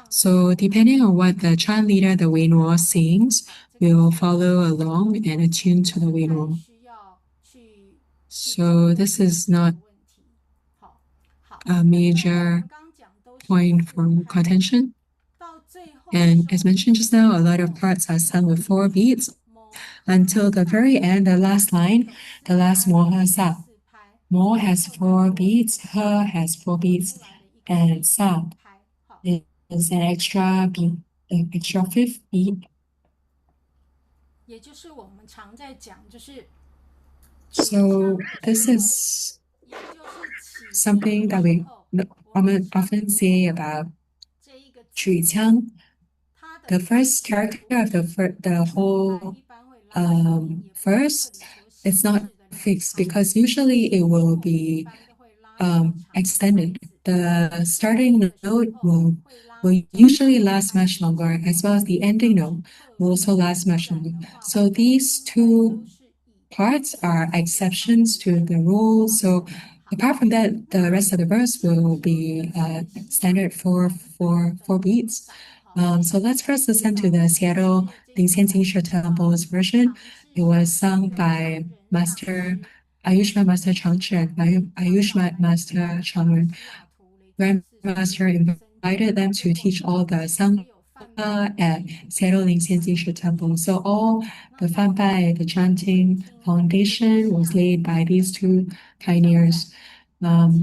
So depending on what the chant leader, the Wei Nuo, sings, we will follow along and attune to the Wei Nuo. So this is not a major point for contention. And as mentioned just now, a lot of parts are sung with 4 beats until the very end, the last line, the last mo he sa. Mo has 4 beats, he has 4 beats, and sa is an extra beat, an extra 5th beat. So this is something that we often say about 举腔. The first character of the whole verse is not fixed because usually it will be extended. The starting note will usually last much longer, as well as the ending note will also last much longer. So these two parts are exceptions to the rule. So apart from that, the rest of the verse will be standard for 4 beats. So let's first listen to the Seattle Incense Temple's version. It was sung by Master Ayushma Master Changchen, Ayushma Master Changren. Grandmaster invited them to teach all the Sangha at Seattle Incense Temple. So all the Fanbai, the chanting foundation was laid by these 2 pioneers.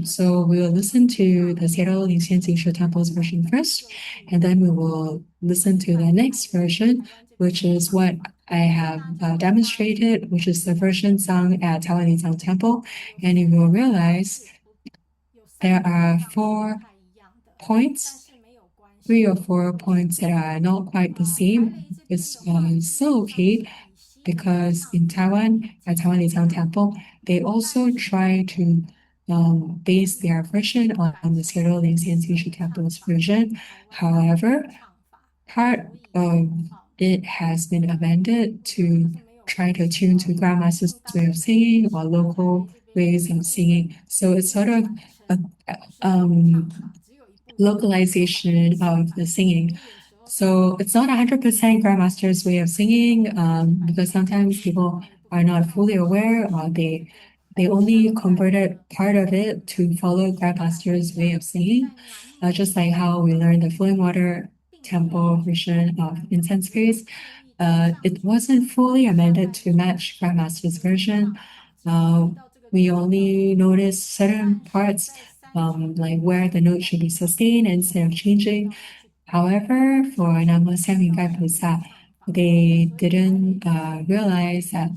So we will listen to the Seattle Incense Temple's version first, and then we will listen to the next version, which is what I have demonstrated, which is the version sung at Taiwan Zhang Temple. And you will realize there are 4 points, 3 or 4 points that are not quite the same. It's so okay because in Taiwan, at Taiwan Zhang Temple, they also try to base their version on the Seattle Incense Temple's version. However, part of it has been amended to try to tune to Grandmaster's way of singing or local ways of singing. So it's sort of a localization of the singing. So it's not 100% Grandmaster's way of singing because sometimes people are not fully aware or they only converted part of it to follow Grandmaster's way of singing. Just like how we learned the Flowing Water Temple version of Incense Praise. It wasn't fully amended to match Grandmaster's version. We only noticed certain parts like where the note should be sustained instead of changing. However, for Namo Samyingai Pusa, they didn't realize that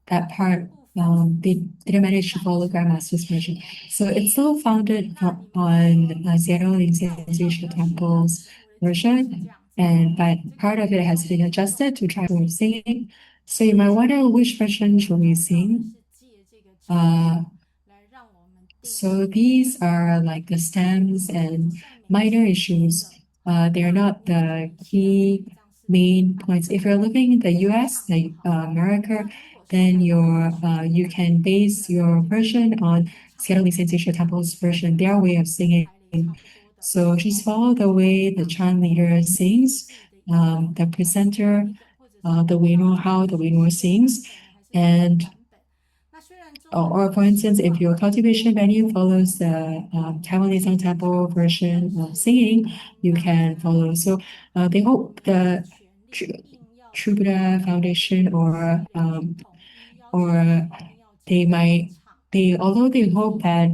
that part they didn't manage to follow Grandmaster's version. So it's still founded on Seattle Incense Temple's version, and but part of it has been adjusted to try to sing. So you might wonder which version should we sing? So these are like the stems and minor issues. They're not the key main points. If you're living in the US, America, then you can base your version on Seattle Sensation Temple's version, their way of singing. So just follow the way the chant leader sings, the presenter, the winner, how the winner sings, and or for instance, if your cultivation venue follows the Taiwanese Temple version of singing, you can follow. So they hope the Chubuda Foundation or although they hope that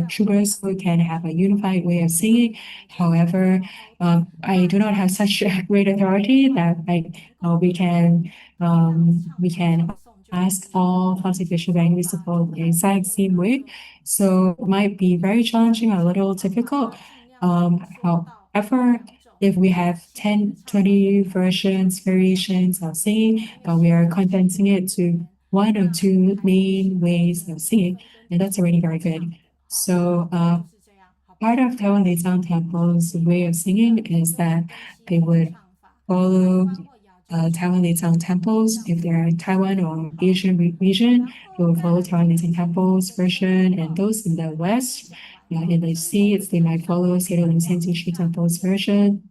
Chubudas can have a unified way of singing, however, I do not have such a great authority that we can ask all constitutional venues to follow the exact same way. So it might be very challenging, a little difficult. However, if we have 10, 20 variations of singing, but we are condensing it to one or two main ways of singing, and that's already very good. So part of Taiwan Temple's way of singing is that they would follow Taiwan temples. If they're in Taiwan or Asian region, they will follow Taiwan temples version, and those in the West, in the States, they might follow Seattle Incense temples version.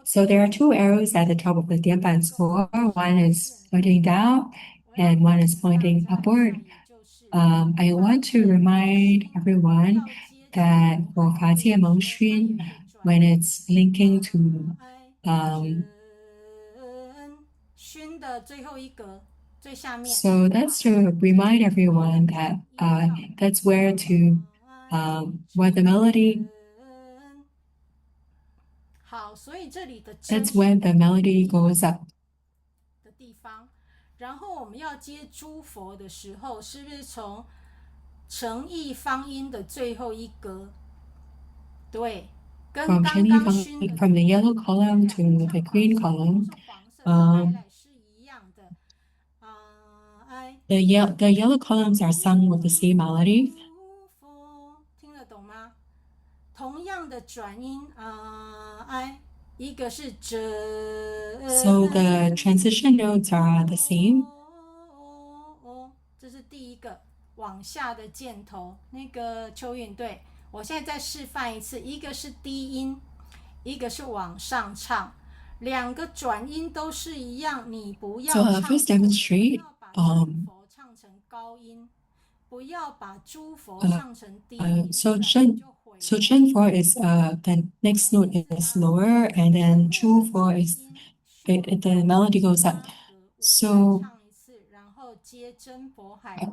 So there are two arrows at the top of the Dianban score. One is pointing down and one is pointing upward. I want to remind everyone that for Fajie Mengxun, when it's linking to 熏的最后一格最下面。 So that's to remind everyone that that's where the melody 好，所以这里的 that's when the melody goes up 的地方，然后我们要接诸佛的时候，是不是从诚意方音的最后一格？对，跟 from 刚 Chinese 刚熏的 from the yellow column to the green column. 是一样的。The yellow columns are sung with the same melody. 听得懂吗？同样的转音一个是So the transition notes are the same. 这是第一个往下的箭头。那个蚯蚓，对，我现在再示范一次，一个是低音，一个是往上唱，两个转音都是一样，你不要 So 唱 first demonstrate. 佛唱成高音，不要把诸佛唱成低音。 So Chen 4 is the next note is lower, and then Chu 4 is the melody goes up. So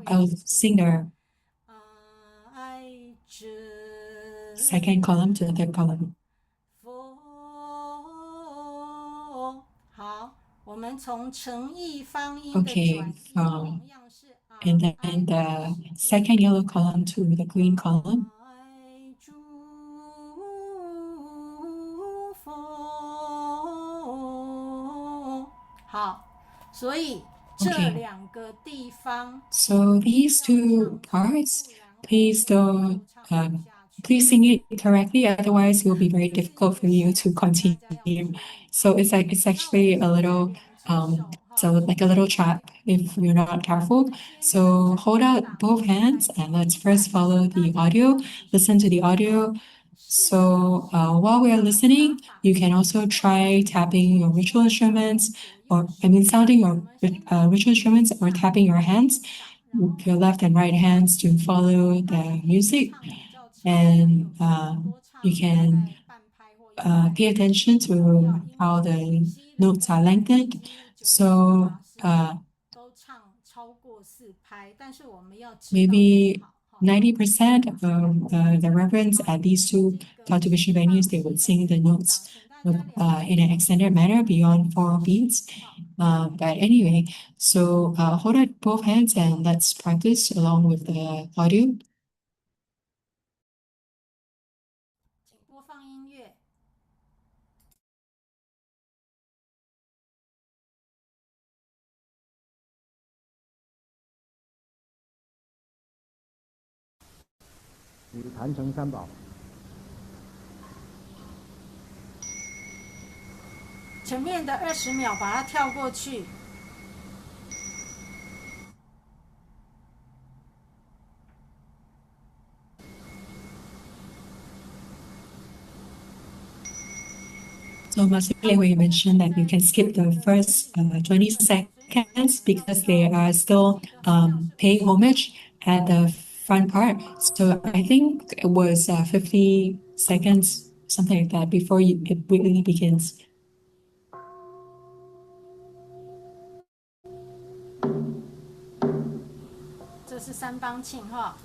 I'll sing the second column to the third column. 好，我们从诚意方音的 Okay, 转音同样是 and then the second yellow column to the green column. 诸佛。好，所以这 Okay. 两个地方 So these two parts, please don't please sing it correctly, otherwise it will be very difficult for you to continue. So it's actually a little so like a little trap if you're not careful. So hold out both hands and let's first follow the audio, listen to the audio. So while we are listening, you can also try tapping your ritual instruments, sounding your ritual instruments or tapping your hands, your left and right hands to follow the music. And you can pay attention to how the notes are lengthened. So maybe 90% of the reverends at these two cultivation venues, they would sing the notes in an extended manner beyond 4 beats. But anyway, so hold out both hands and let's practice along with the audio. 请播放音乐。与坛城三宝。前面的20秒把它跳过去。So Marcelo, we mentioned that you can skip the first 20 seconds because they are still paying homage at the front part. So I think it was 50 seconds, something like that, before it really begins. 这是三帮庆哈。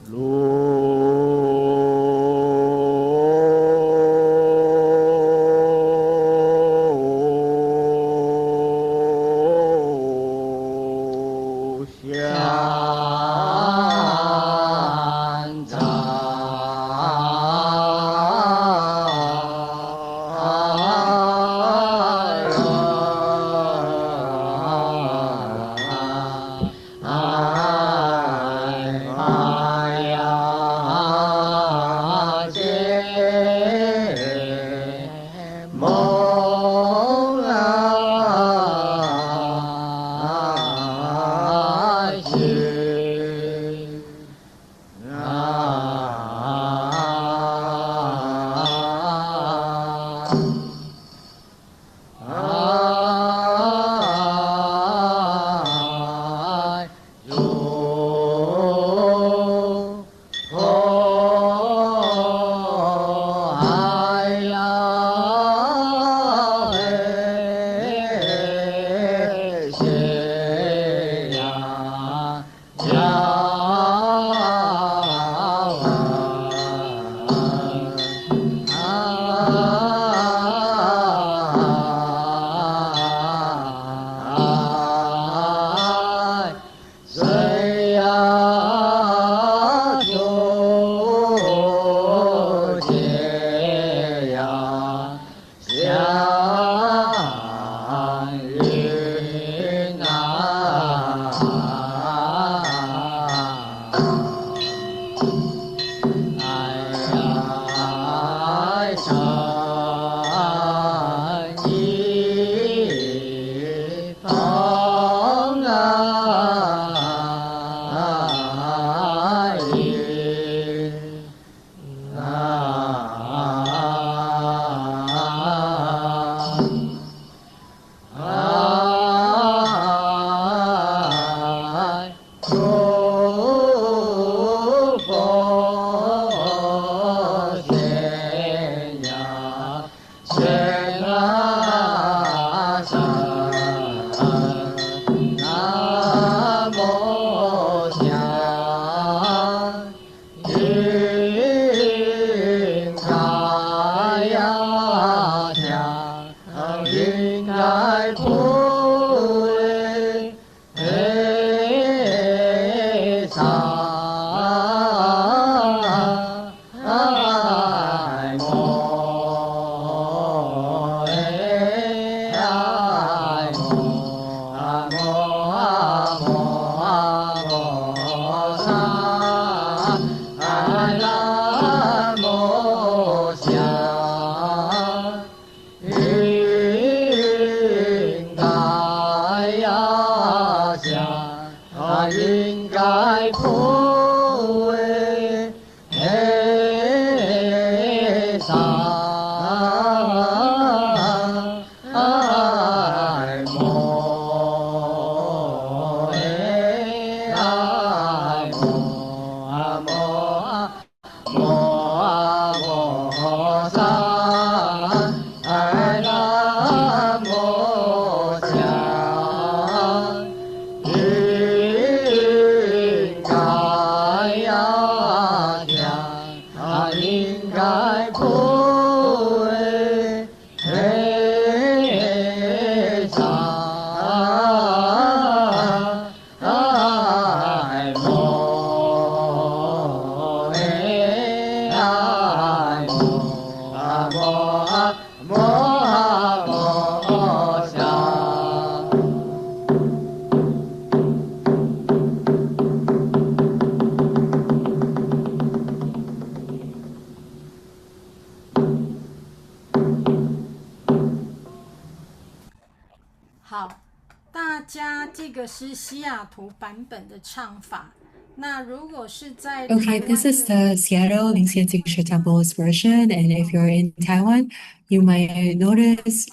大家这个是西雅图版本的唱法。那如果是在 Okay, this is the Seattle Incense Temple's version, and if you're in Taiwan, you might notice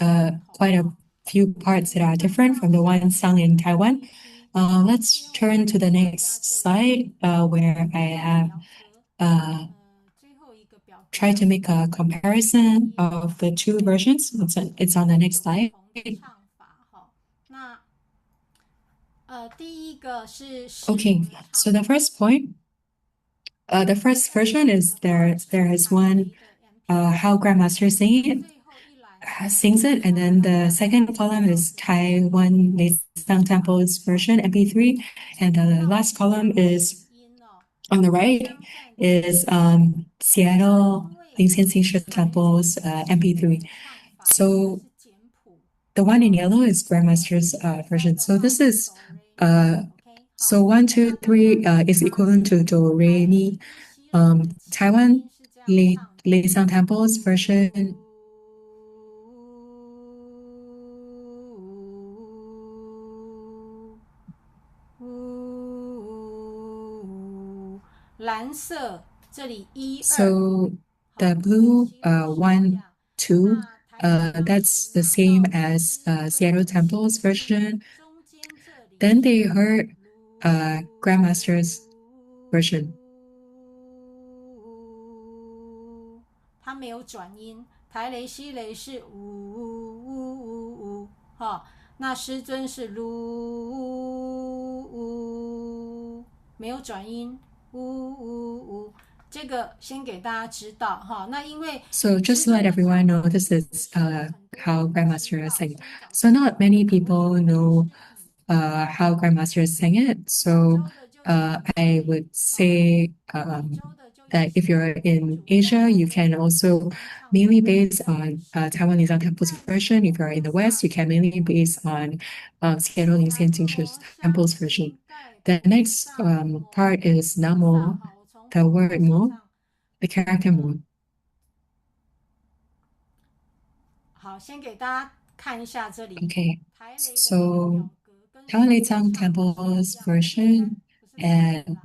quite a few parts that are different from the one sung in Taiwan. Let's turn to the next slide, where I have tried to make a comparison of the two versions. It's on the next slide. 唱法哈。那第一个是 Okay, so the first point, the first version is there is one how Grandmaster sings it, and then the second column is Taiwan Leisang Temple's version MP3, and the last column is on the right is Seattle Incense Temple's MP3. So the one in yellow is Grandmaster's version. So this is so 1, 2, 3 is equivalent to Do Re Mi. Taiwan Leisang Temple's version. So the blue 1, 2, that's the same as Seattle Temple's version. Then they heard Grandmaster's version. 它没有转音，台雷西雷是呜呜呜呜呜，哈，那师尊是噜呜，没有转音，呜呜呜。这个先给大家知道哈，那因为 So just to let everyone know, this is how Grandmaster sang. So not many people know how Grandmaster sang it. So I would say that if you're in Asia, you can also mainly base on Taiwan Lizang Temple's version. If you're in the West, you can mainly base on Seattle Lizang Temple's version. The next part is Namo, the word Mo, the character Mo. 好，先给大家看一下这里。 Okay, so Taiwan Lizang Temple's version and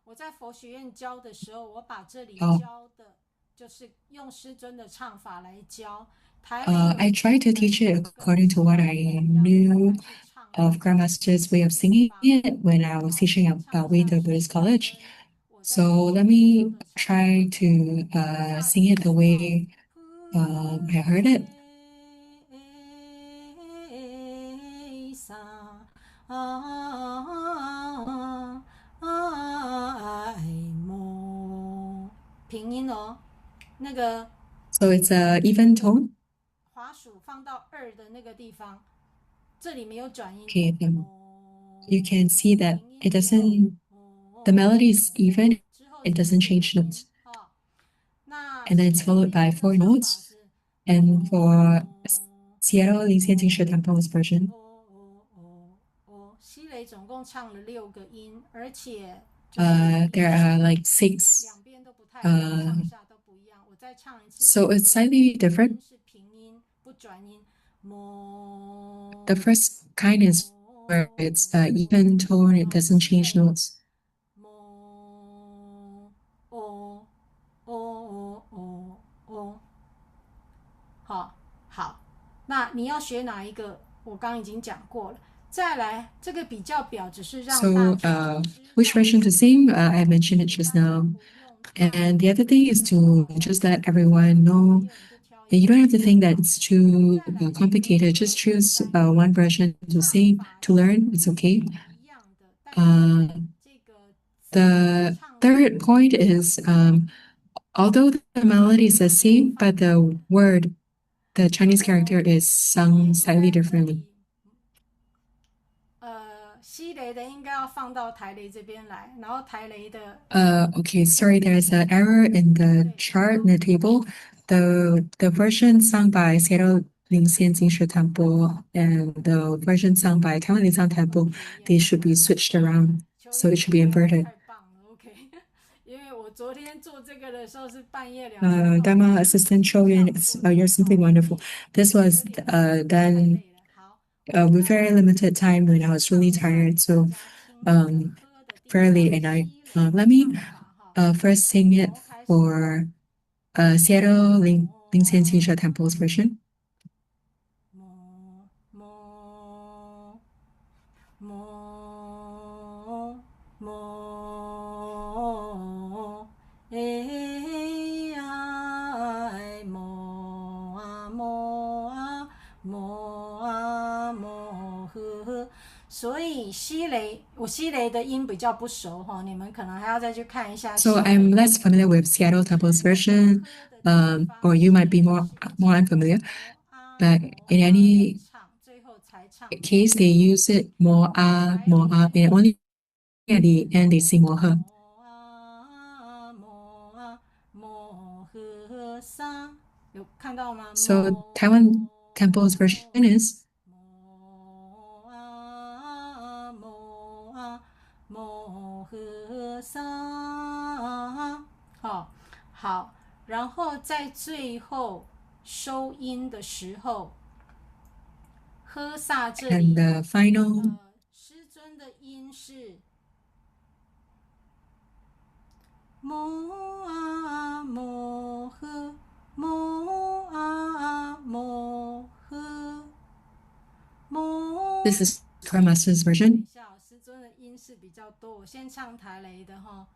我在佛学院教的时候，我把这里教的就是用师尊的唱法来教。I tried to teach it according to what I knew of Grandmaster's way of singing it when I was teaching at Wade Buddhist College. So let me try to sing it the way I heard it. So it's an even tone. 滑鼠放到2的那个地方，这里没有转音。 Okay, then you can see that it doesn't, the melody is even, it doesn't change notes. And then it's followed by 4 notes. And for Seattle Lizang Temple's version, 西雷总共唱了6个音，而且 there are like 6. 两边都不太一样，上下都不一样。我再唱一次。 So it's slightly different. 是平音，不转音。 The first kind is where it's even tone, it doesn't change notes. 好，那你要学哪一个？我刚已经讲过了。再来，这个比较表只是让 So 大家 which version to sing? I mentioned it just now. And the other thing is to just let everyone know that you don't have to think that it's too complicated. Just choose one version to sing, to learn. It's okay. The third point is although the melody is the same, but the word, the Chinese character is sung slightly differently. 西雷的应该要放到台雷这边来，然后台雷的 Okay, sorry, there's an error in the chart in the table. The version sung by Seattle Lingxian Jingshu Temple and the version sung by Taiwan Lingxian Temple, they should be switched around. So it should be inverted. 太棒了 ，OK。因为我昨天做这个的时候是半夜2点。Dharma Assistant Choyun, you're simply wonderful. This was done with very limited time when I was really tired. So, very late at night. Let me first sing it for Seattle Lincoln Teacher Temple's version. 所以我西雷的音比较不熟哈，你们可能还要再去看一下。So I'm less familiar with Seattle Temple's version, or you might be more unfamiliar. But in any case, they use it more and only at the end they sing more her. 有看到吗？ So Taiwan Temple's version is 好，然后在最后收音的时候，喝萨这里 and the final 师尊的音是摩啊摩诃摩啊摩诃摩。this is Core Master's version. 等一下，师尊的音是比较多，我先唱台雷的哈。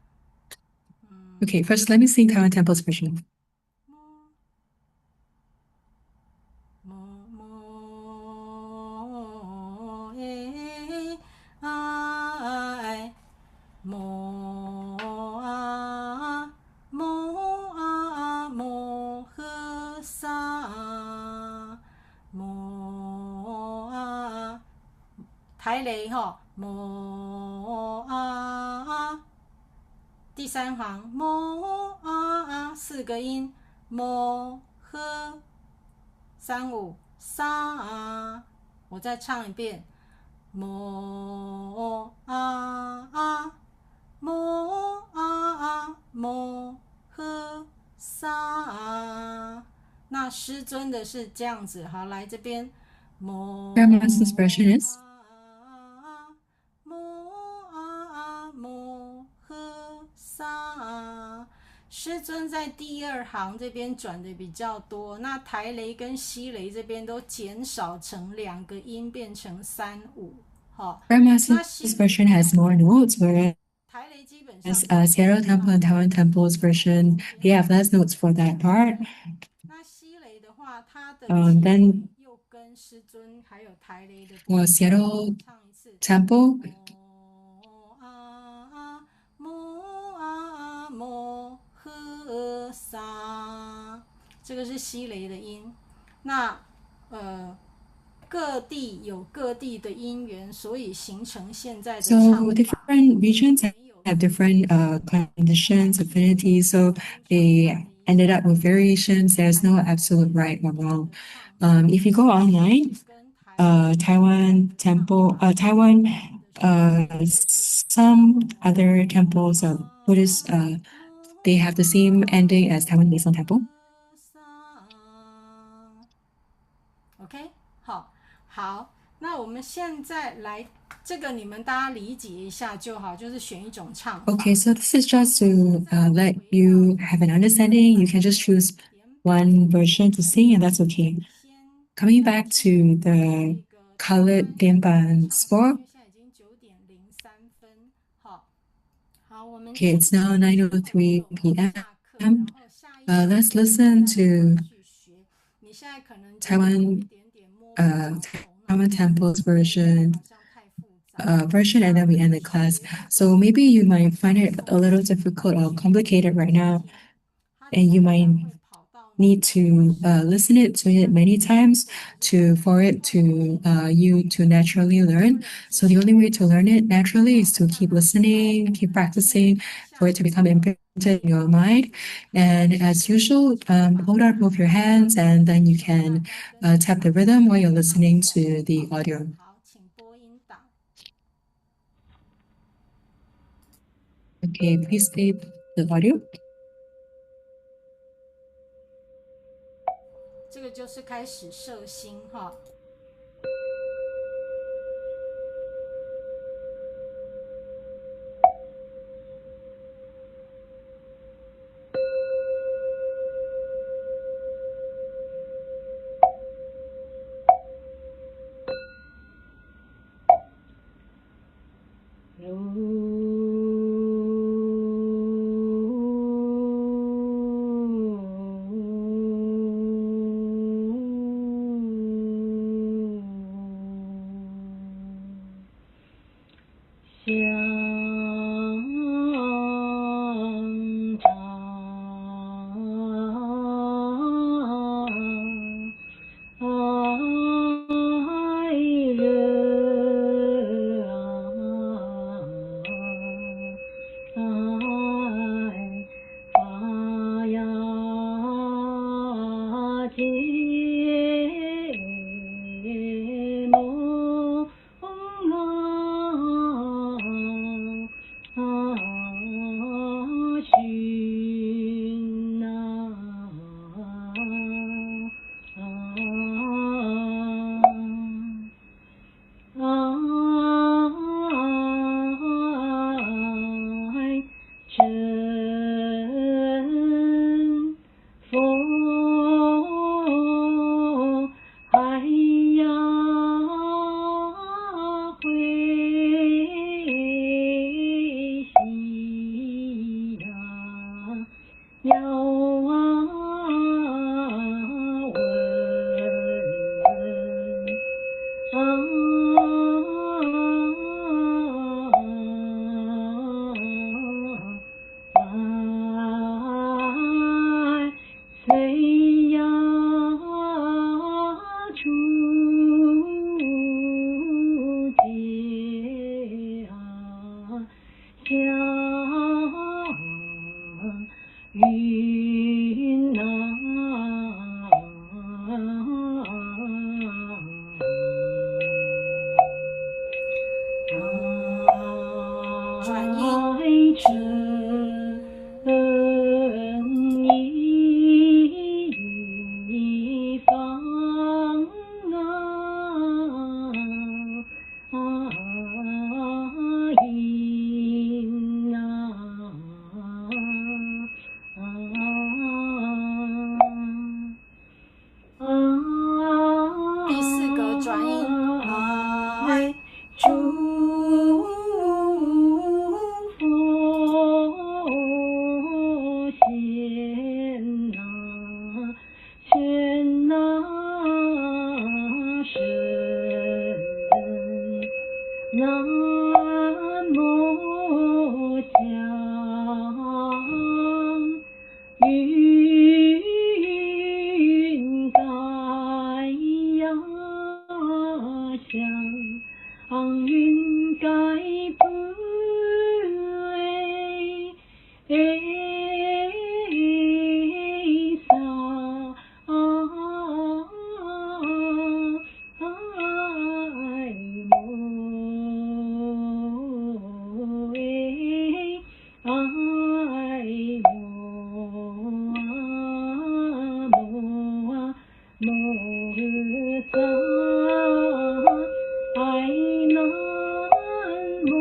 Okay, first let me sing Taiwan Temple's version. 台雷哈，第三行四个音，和三五沙，我再唱一遍，摩和沙。那师尊的是这样子，好，来这边，Grandmaster's version is 师尊在第二行这边转的比较多，那台雷跟西雷这边都减少成两个音，变成三五。Grandmaster's version has more notes, whereas 台雷基本上 Seattle Temple and Taiwan Temple's version, they have less notes for that part. 那西雷的话，它的 Then 又跟师尊还有台雷的 for Seattle 唱一次。 Temple, 摩诃萨，这个是西雷的音。那各地有各地的因缘，所以形成现在的 so 唱法。 different regions have different conditions, affinities, so they ended up with variations. There's no absolute right or wrong. If you go online, Taiwan Temple, some other temples of Buddhist, they have the same ending as Taiwan Basil Temple. OK， 好，那我们现在来这个，你们大家理解一下就好，就是选一种唱法。 Okay, so this is just to let you have an understanding. You can just choose one version to sing, and that's okay. Coming back to the colored Dianban score. 现在已经9:03分，好，我们 Okay, it's now 9:03 p.m. Let's listen to Taiwan Temple's version, and then we end the class. So maybe you might find it a little difficult or complicated right now, and you might need to listen to it many times for it to you to naturally learn. So the only way to learn it naturally is to keep listening, keep practicing, for it to become imprinted in your mind. And as usual, hold out both your hands, and then you can tap the rhythm while you're listening to the audio. 好，请播音档。 Okay, please play the audio. 这个就是开始摄心哈。香樟爱人爱发呀结梦寻爱真佛，哎呀会喜呀，要问。虽要出家乡云转音爱真一方音第四个转音爱祝福献神南无香云盖呀香云盖不撒爱慕爱慕萨爱南无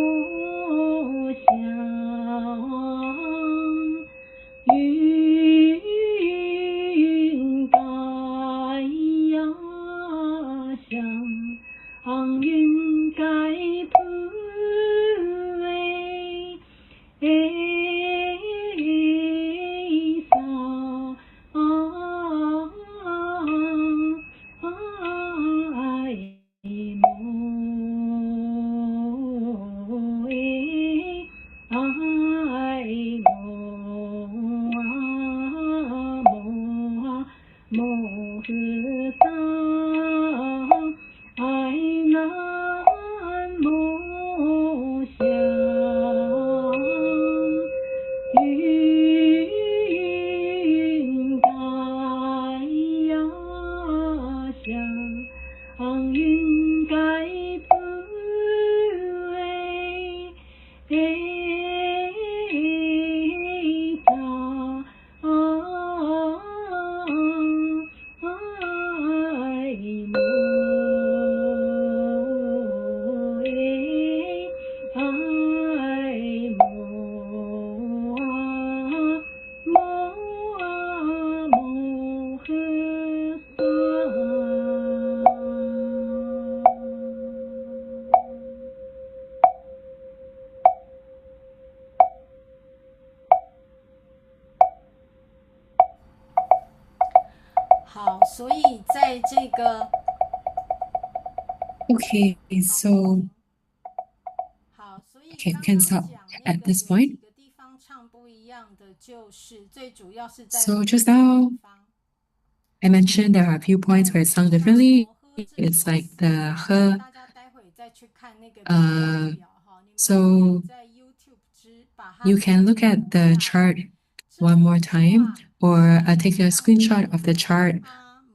好，所以在这个 Okay, so 好，所以 okay, 刚 can 刚 stop 讲那 at 个 this 有几 point. 个地方唱不一样的，就是最主要是在 So 和 just 的 now 地方。 I mentioned there are a few 那 points 我 where it 们 sounds 像 differently. 摩诃这里 It's 有 like 4 the 个， he. 大家待会再去看那个编号表哈，你们可以 So 在 YouTube 把它 you can look 截 at 图 the 下来。 chart 这 one 里 more 的 time 话 or 是 take a 唱的 screenshot 是 of the 摩 chart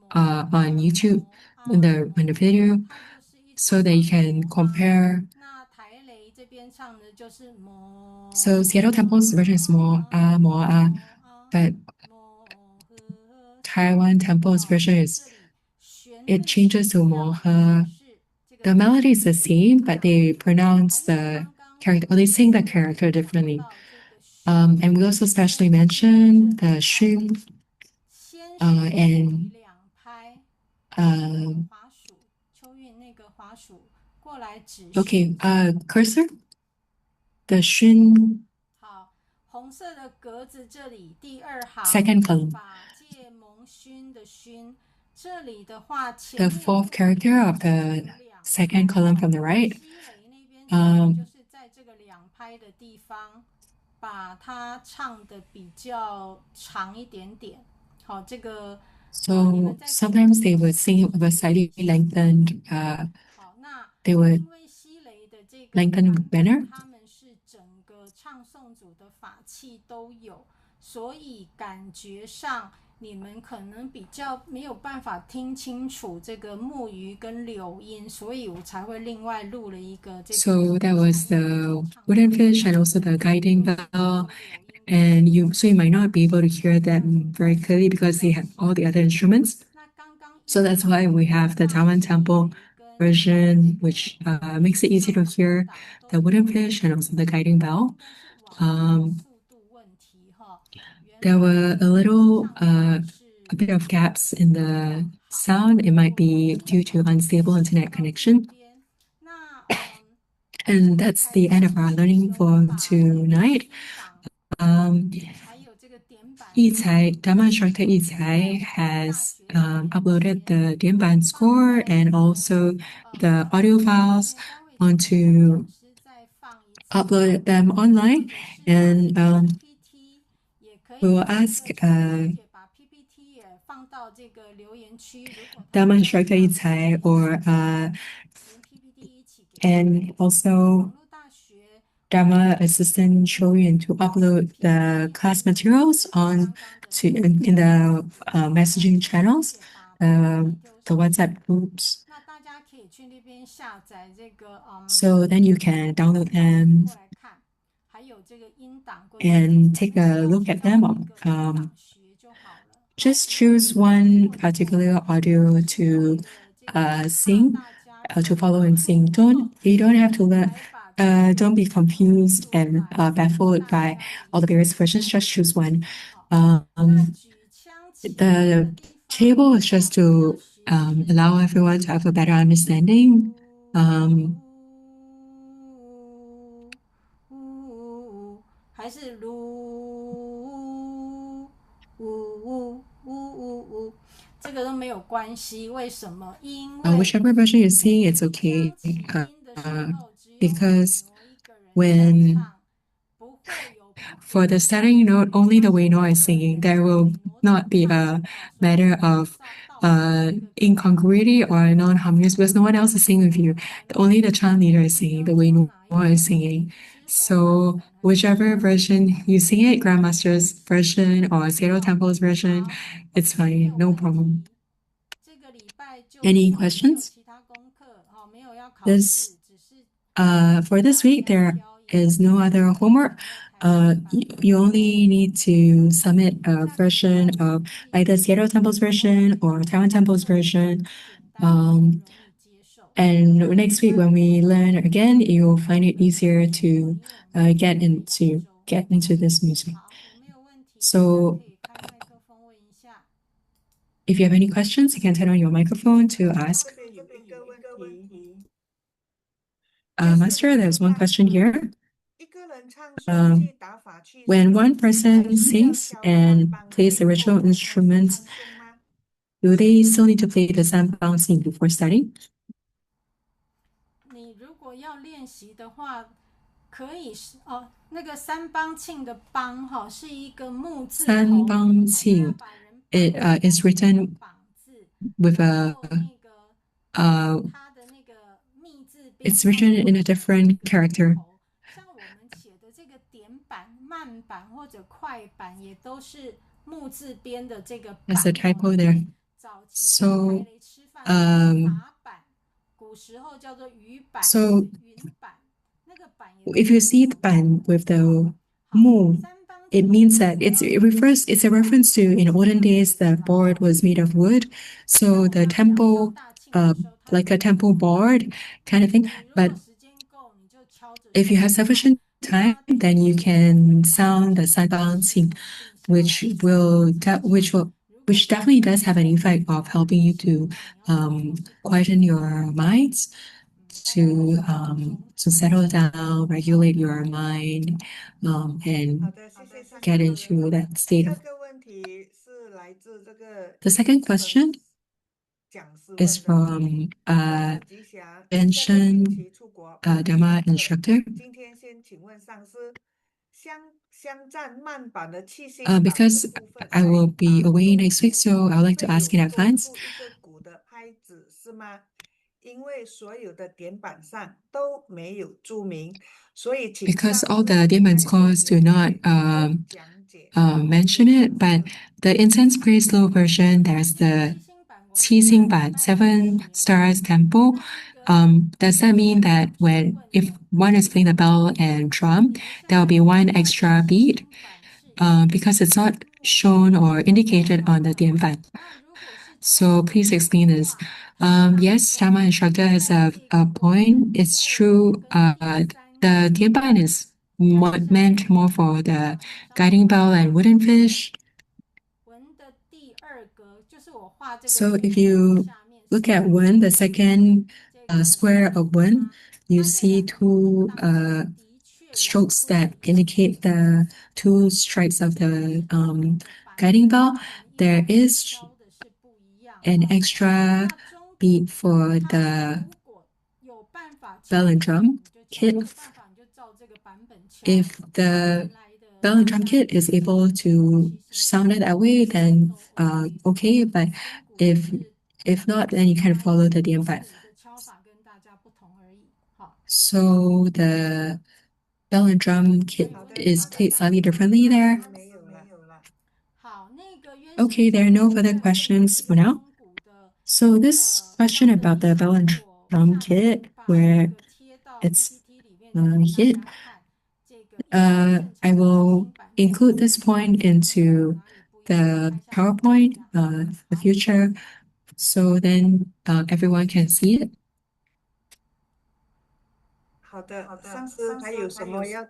阿摩 on 阿 YouTube 摩 in 阿 the 摩， video 它就是一直 so that you 唱 can 摩阿。 compare. 那台雷这边唱的就是摩 So Seattle Temple's version is more more, but 摩诃萨 Taiwan Temple's 好， version 那 is 这里旋 it 律是 changes 一 to 样 more 的，只是这个 The melody is the 字 same, 不一 but 样。 they 还 pronounce 有 the 刚刚我 character, 们 or they sing the 有 character 讲 differently. 到这个旋 And we also 这边 specially 是在这 mentioned 里 the 好， string 先是属于 and 2拍， um, 滑鼠秋韵那个滑鼠过来指 okay, 旋 cursor, the shin 好，红色的格子这里第2行 second column, 法界蒙熏的熏，这里的话 the 前面 fourth 不 character of 是 the 2 second 拍， column from the right. 西雷那边唱的就是在这个2拍的地方，把它唱的比较长一点点。好，这个 So sometimes they would sing it with a slightly lengthened, 好，那 they would 因为西雷的这个 lengthen 版本 manner. 他们是整个唱诵组的法器都有，所以感觉上你们可能比较没有办法听清楚这个木鱼跟柳音，所以我才会另外录了一个这个 So that was 才有 the 唱 wooden 诵 fish 版 and also the 本， guiding 就是只 bell. 有柳音跟 And 木 you 鱼 so you might not be able to hear 那 them 中 very 间 clearly 比 because 较 they have 小 all the 的 other instruments. 那刚刚 So 音 that's 档 why 的 we 话 have the 大 Taiwan 西 Temple 雷跟 version, 这个 which makes it easy to 唱的 hear 音档都 the 有 wooden fish and also the guiding 应 bell. 该是网络 Um, 速度问题哈。原 there 来 were a 这个 little 唱法是 a bit of gaps in 比较 the 好。 sound. It might 我们 be 今 due 天 to unstable 先 internet 到这 connection. 边，那这 And 个 that's 才 the 开 end of our 始 learning 有 for 把这个 tonight. 音档 Um, 还有这个点板 Yitai, Dharma instructor 在 Yitai 我们大 has 学这边 uploaded 前 the Dianban 放 score 在 and 这个 also the 课 audio 堂里 files 面，待会请 onto 讲师再放一次， upload them 或 online. 者是把 And 这个 PPT 也可 we 以 will 这 ask 个请师姐把 PPT 也放到这个留言区，如果他 Dharma 们在 instructor 上 Yitai 也 or 连 PPT 一起给他 and 们。 also 网络大学 Dharma assistant Shoyun to upload the class materials on to in the messaging channels, the WhatsApp groups. 那大家可以去那边下载这个 So then you can download them 过来看，还有这个音档过去 and 听， take a 你们 look 只要 at 找 them. 一个音档学就好了。 Just choose one particular audio to 这个 sing, 大家 to follow and sing. You don't have to learn. 才把这个 Don't be confused and baffled by all the various versions. Just choose one. 那 Um, 举枪起这个 the 地方 table is just 要 to 学是 allow everyone to have a better understanding. 还是噜呜呜呜呜呜，这个都没有关系。为什么？因为 whichever version you sing, it's okay. 枪起音的时候，只有你 Because 挪一个人在 when 唱，不会有 for the starting note, only the Wei is singing. There will not be a matter of incongruity or non-harmonious because no one else is singing with you. Only the chant leader is singing, the Wei is singing. So whichever version you sing it, Grandmaster's version or Seattle Temple's version, it's fine, no problem. 这个礼拜就 Any 没有 questions? 其他功课，没有要考 This 试，只是 for this week there is no other homework. You only need to submit a version of either Seattle Temple's version or Taiwan Temple's version. 简单容易接受。 And next week when we learn again, you'll find it easier to get into this music. 好，有没有问题？ So 大家可以开麦克风问一下。 if you have any questions, you can turn on your microphone to ask. 这边有一个问题， Master, there's one question here. 一个人唱诵去打法器时， When one 还 person 需要 sings 小帮 and 帮 plays the 背后 ritual 才开始 instruments, 唱诵吗？ do they still need to play the sandbang scene before starting? 你如果要练习的话，可以是哦，那个三帮庆的帮哈是一个木字头，三帮庆 it is written 绑字 with 然 a 后那个 它的那个密字边 it's written in a different character. 像我们写的这个点板、慢板或者快板，也都是木字边的这个板。 There's a typo there. 早期 So 在台雷吃饭叫打板，古时候叫做鱼板、 so 云板，那个板也 if you see the ban with the mu, it means that it's a reference to in olden days the board was made of wood, so the temple like a temple board kind of thing. But 时间够，你就敲着 if you have sufficient time, then you can sound the sandbang qing, which definitely does have an effect of helping you to quieten your minds, to settle down, regulate your mind, 好 and 的，谢谢上 get 师。 into that 第 state 二 of. 个问题是来自这个 The second question 讲师 is 问的。 from 上师吉祥，下个 Enshan 星期出国北京 Dharma 上课。 instructor. 今天先请问上师，香赞慢板的七星板的 Because 部分， I will be 打 away 中 next week, 鼓 so I would like to 会 ask 有 in 勾 advance 住一个鼓的拍子是吗？因为所有的点板上都没有注明，所以请 because 上 all 师 the demon 再做 scores do 简 not 介跟讲解。 mention it, but the Incense Praise Slow version, there's the 七星版 7 stars tempo. Does that mean that if one is playing the bell and drum, there will be one extra beat? Because it's not shown or indicated on the 点板. So please explain this. Yes, Tama instructor has a point. It's true. The 点板 is meant more for the guiding bell and wooden fish. 文的第二格就是我画这个 So 图 if you 下面 look at one, the second square of one, you see two 的确 strokes that indicate the two strikes of the guiding bell. There is 教的是不一样。 an extra beat for the 如果有办法 bell and drum 就 kit. 有办法你就照这个版本敲。 If the bell and drum kit is able to sound it that way, then okay. But if not, then you can follow the 点板. 的敲法跟大家不同而已。好， So the bell and drum kit is played slightly differently there. 没有了。 好，那个渊 Okay, there are no further questions for now. So this question about the bell and drum kit, where it's hit, I will include this point into the PowerPoint, the future, so then everyone can see it. 好的，上师还有什么要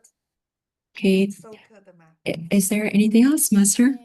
Okay, 授课的吗？ is there anything else, Master?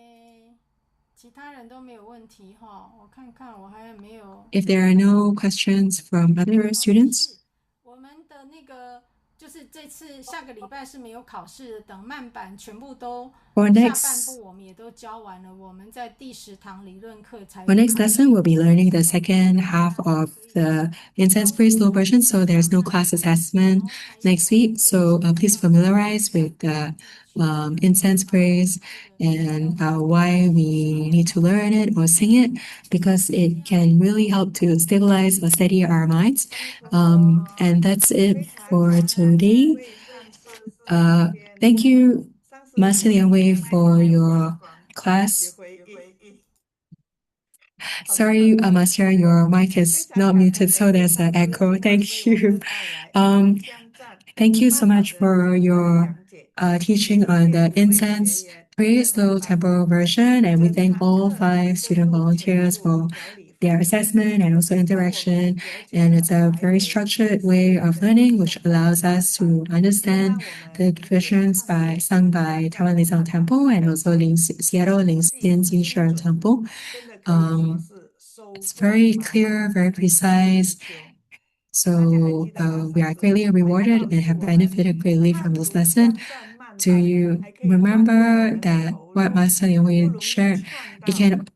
其他人都没有问题哈，我看看我还有没有。 If there are no questions from other students, 我们的那个就是这次下个礼拜是没有考试的，等慢板全部都 for 下半 next 部我们也都教完了，我们在第10堂理论课才 for next lesson, we'll be learning the second half of the Incense Praise Slow version, so there's no class assessment next week. So please familiarize with the Incense Praise and why we need to learn it or sing it, because it can really help to stabilize or steady our minds. And that's it for today. Thank you, Master Liang Wei, for your class. Sorry, Master, your mic is not muted, so there's an echo. Thank you. Thank you so much for your teaching on the Incense Praise Low Tempo version, and we thank all 5 student volunteers for their assessment and also interaction. And it's a very structured way of learning, which allows us to understand the divisions sung by Taiwan Lizang Temple and also Seattle Lingxian Xishan Temple. It's very clear, very precise. So we are greatly rewarded and have benefited greatly from this lesson. Do you remember that what Master Liang Wei shared? It can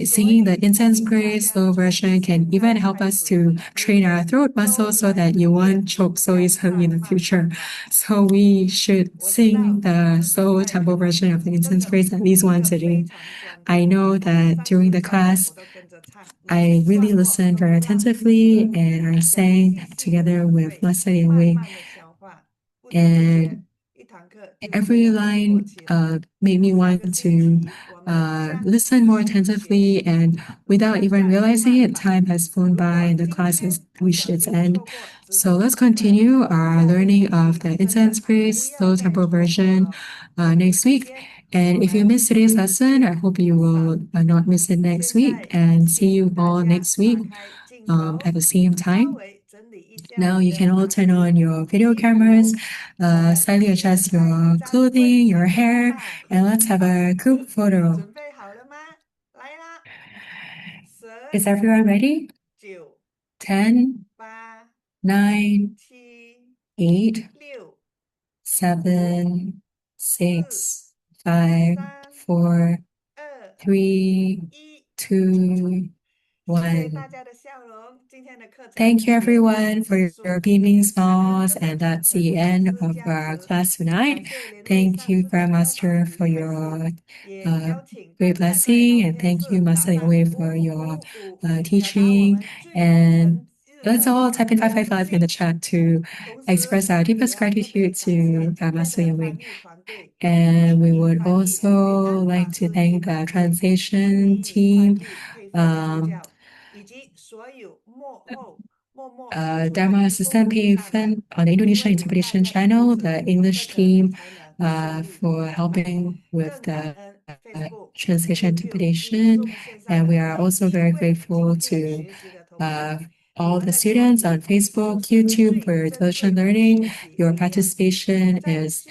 singing the incense praise slow version can even help us to train our throat muscles so that you won't choke so easily in the future. So we should sing the slow tempo version of the incense praise at least once a day. I know that during the class, I really listened very attentively and I sang together with Master Lian Wei. And every line made me want to listen more attentively, and without even realizing it, time has flown by and the class has reached its end. So let's continue our learning of the incense praise slow tempo version next week. And if you missed today's lesson, I hope you will not miss it next week, and see you all next week at the same time. Now you can all turn on your video cameras, slightly adjust your clothing, your hair, and let's have a group photo. Is everyone ready? 10, 9, 8, 7, 6, 5, 4, 3, 2, 1. Thank you everyone for your beaming smiles, and that's the end of our class tonight. Thank you, Grandmaster, for your great blessing, and thank you, Master Liang Wei, for your teaching. And let's all type in 555 in the chat to express our deepest gratitude to Master Liang Wei. And we would also like to thank the translation team, Dharma Assistant Pei Fen on the Indonesian Interpretation Channel, the English team for helping with the translation interpretation. And we are also very grateful to all the students on Facebook, YouTube for your diligent learning. Your participation is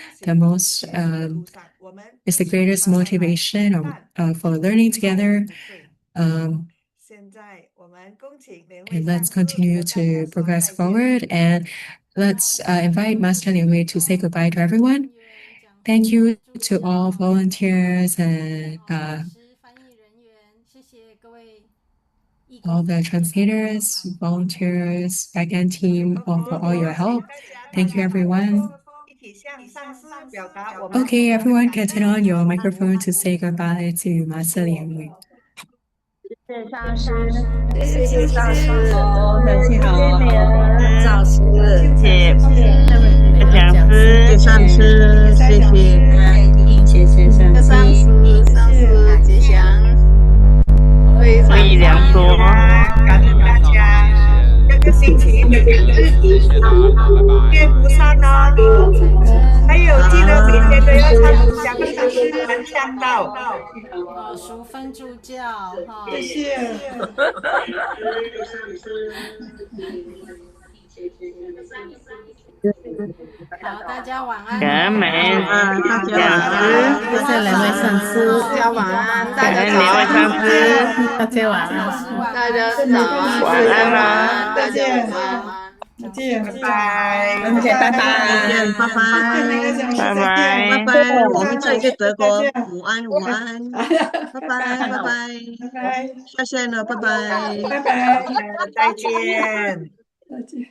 is the greatest motivation for learning together. And let's continue to progress forward, and let's invite Master Liang Wei to say goodbye to everyone. Thank you to all volunteers and all the translators, volunteers, backend team, for all your help. Thank you, everyone. Okay, everyone can turn on your microphone to say goodbye to Master Liang Wei. 谢谢上师，谢谢上师，好，谢谢美人，上师，谢谢讲师，谢上师，谢谢谢谢上上师吉祥，非常良多，感恩大家，这个星期的感恩，念菩萨呢，还有记得每天都要唱吉祥神，能唱到。淑芬助教哈，谢谢。好，大家晚安。感恩美大家晚安，谢谢两位上师，大家晚安，大家两位上师，大家晚安，大家早晚安啦，大家晚安。再见，拜拜，再见，拜拜，再见，拜拜，拜拜，拜拜，我们在德国，午安，午安，拜拜，拜拜，下线了，拜拜，拜拜，再见，再见。